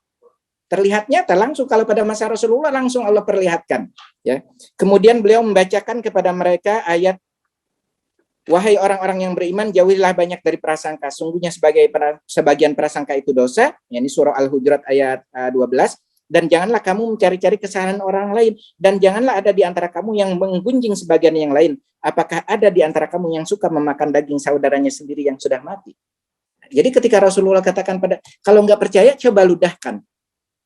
Terlihat nyata langsung, kalau pada masa Rasulullah langsung Allah perlihatkan. Ya. Kemudian beliau membacakan kepada mereka ayat, wahai orang-orang yang beriman, jauhilah banyak dari prasangka. Sungguhnya sebagian prasangka itu dosa. Ini surah Al-Hujurat ayat 12. Dan janganlah kamu mencari-cari kesalahan orang lain. Dan janganlah ada di antara kamu yang menggunjing sebagian yang lain. Apakah ada di antara kamu yang suka memakan daging saudaranya sendiri yang sudah mati? Jadi ketika Rasulullah katakan kalau nggak percaya, coba ludahkan.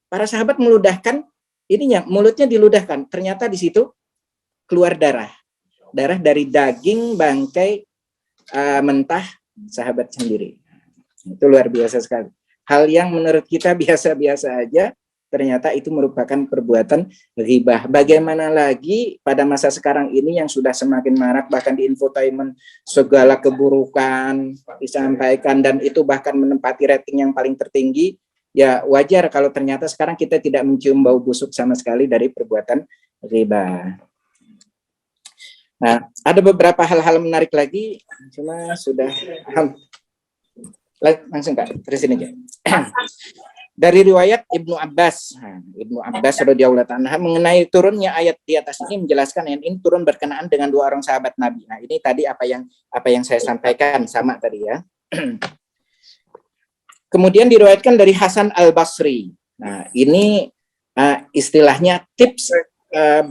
Para sahabat meludahkan, ininya, mulutnya diludahkan. Ternyata di situ keluar darah. Darah dari daging bangkai mentah sahabat sendiri. Itu luar biasa sekali. Hal yang menurut kita biasa-biasa aja, ternyata itu merupakan perbuatan ghibah. Bagaimana lagi pada masa sekarang ini yang sudah semakin marak, bahkan di infotainment segala keburukan disampaikan, dan itu bahkan menempati rating yang paling tertinggi. Ya wajar kalau ternyata sekarang kita tidak mencium bau busuk sama sekali dari perbuatan ghibah. Nah, ada beberapa hal-hal menarik lagi, cuma sudah langsung Kak, terusin aja. Dari riwayat Ibnu Abbas radhiyallahu anhu mengenai turunnya ayat di atas ini menjelaskan yang ini turun berkenaan dengan dua orang sahabat Nabi. Nah, ini tadi apa yang saya sampaikan sama tadi ya. Kemudian diriwayatkan dari Hasan Al-Basri. Nah, ini istilahnya tips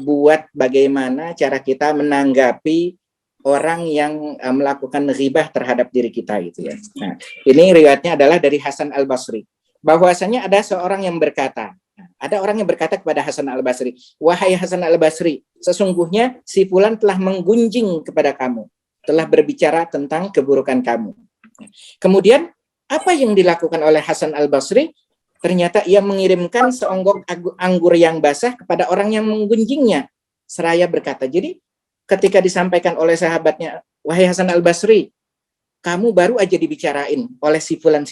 buat bagaimana cara kita menanggapi orang yang melakukan ghibah terhadap diri kita gitu ya. Nah, ini riwayatnya adalah dari Hasan Al-Basri. Bahwasanya ada seorang yang berkata, ada orang yang berkata kepada Hasan Al-Basri, wahai Hasan Al-Basri, sesungguhnya si fulan telah menggunjing kepada kamu, telah berbicara tentang keburukan kamu. Kemudian apa yang dilakukan oleh Hasan Al-Basri? Ternyata ia mengirimkan seonggok anggur yang basah kepada orang yang menggunjingnya, seraya berkata, jadi ketika disampaikan oleh sahabatnya, wahai Hasan Al-Basri, kamu baru aja dibicarain oleh si fulan.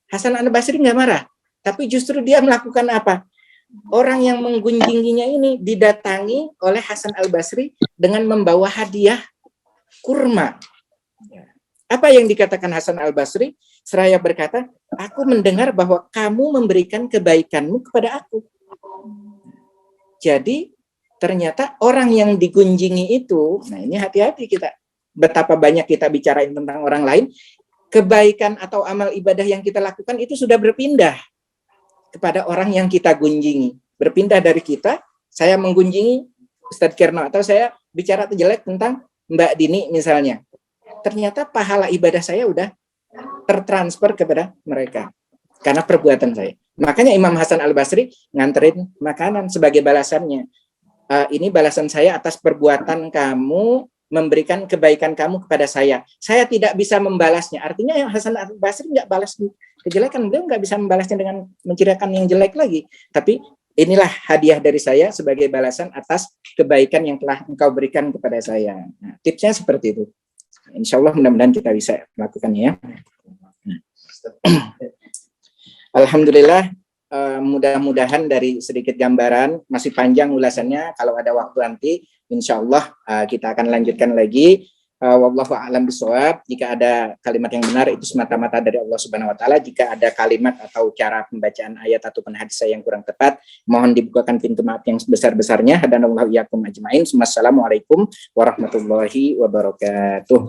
Hasan Al-Basri nggak marah, tapi justru dia melakukan apa? Orang yang menggunjinginya ini didatangi oleh Hasan Al-Basri dengan membawa hadiah kurma. Apa yang dikatakan Hasan Al-Basri? Seraya berkata, aku mendengar bahwa kamu memberikan kebaikanmu kepada aku. Jadi ternyata orang yang digunjingi itu, nah ini hati-hati kita. Betapa banyak kita bicarain tentang orang lain, kebaikan atau amal ibadah yang kita lakukan itu sudah berpindah kepada orang yang kita gunjingi. Berpindah dari kita, saya menggunjingi Ustadz Kirno, atau saya bicara jelek tentang Mbak Dini misalnya, ternyata pahala ibadah saya udah tertransfer kepada mereka karena perbuatan saya. Makanya Imam Hasan Al-Basri nganterin makanan sebagai balasannya. Ini balasan saya atas perbuatan kamu, memberikan kebaikan kamu kepada saya. Saya tidak bisa membalasnya. Artinya yang Hasan Al-Basri nggak balas kejelekan, beliau nggak bisa membalasnya dengan menciriakan yang jelek lagi. Tapi inilah hadiah dari saya sebagai balasan atas kebaikan yang telah engkau berikan kepada saya. Nah, tipsnya seperti itu. Insya Allah mudah-mudahan kita bisa melakukannya ya. Alhamdulillah, mudah-mudahan dari sedikit gambaran, masih panjang ulasannya. Kalau ada waktu nanti, insya Allah kita akan lanjutkan lagi. Wallahu a'lam bishawab. Jika ada kalimat yang benar itu semata-mata dari Allah Subhanahu wa taala. Jika ada kalimat atau cara pembacaan ayat ataupun hadis yang kurang tepat, mohon dibukakan pintu maaf yang sebesar-besarnya. Hadanallahu iyyakum ajmain. Wassalamualaikum warahmatullahi wabarakatuh.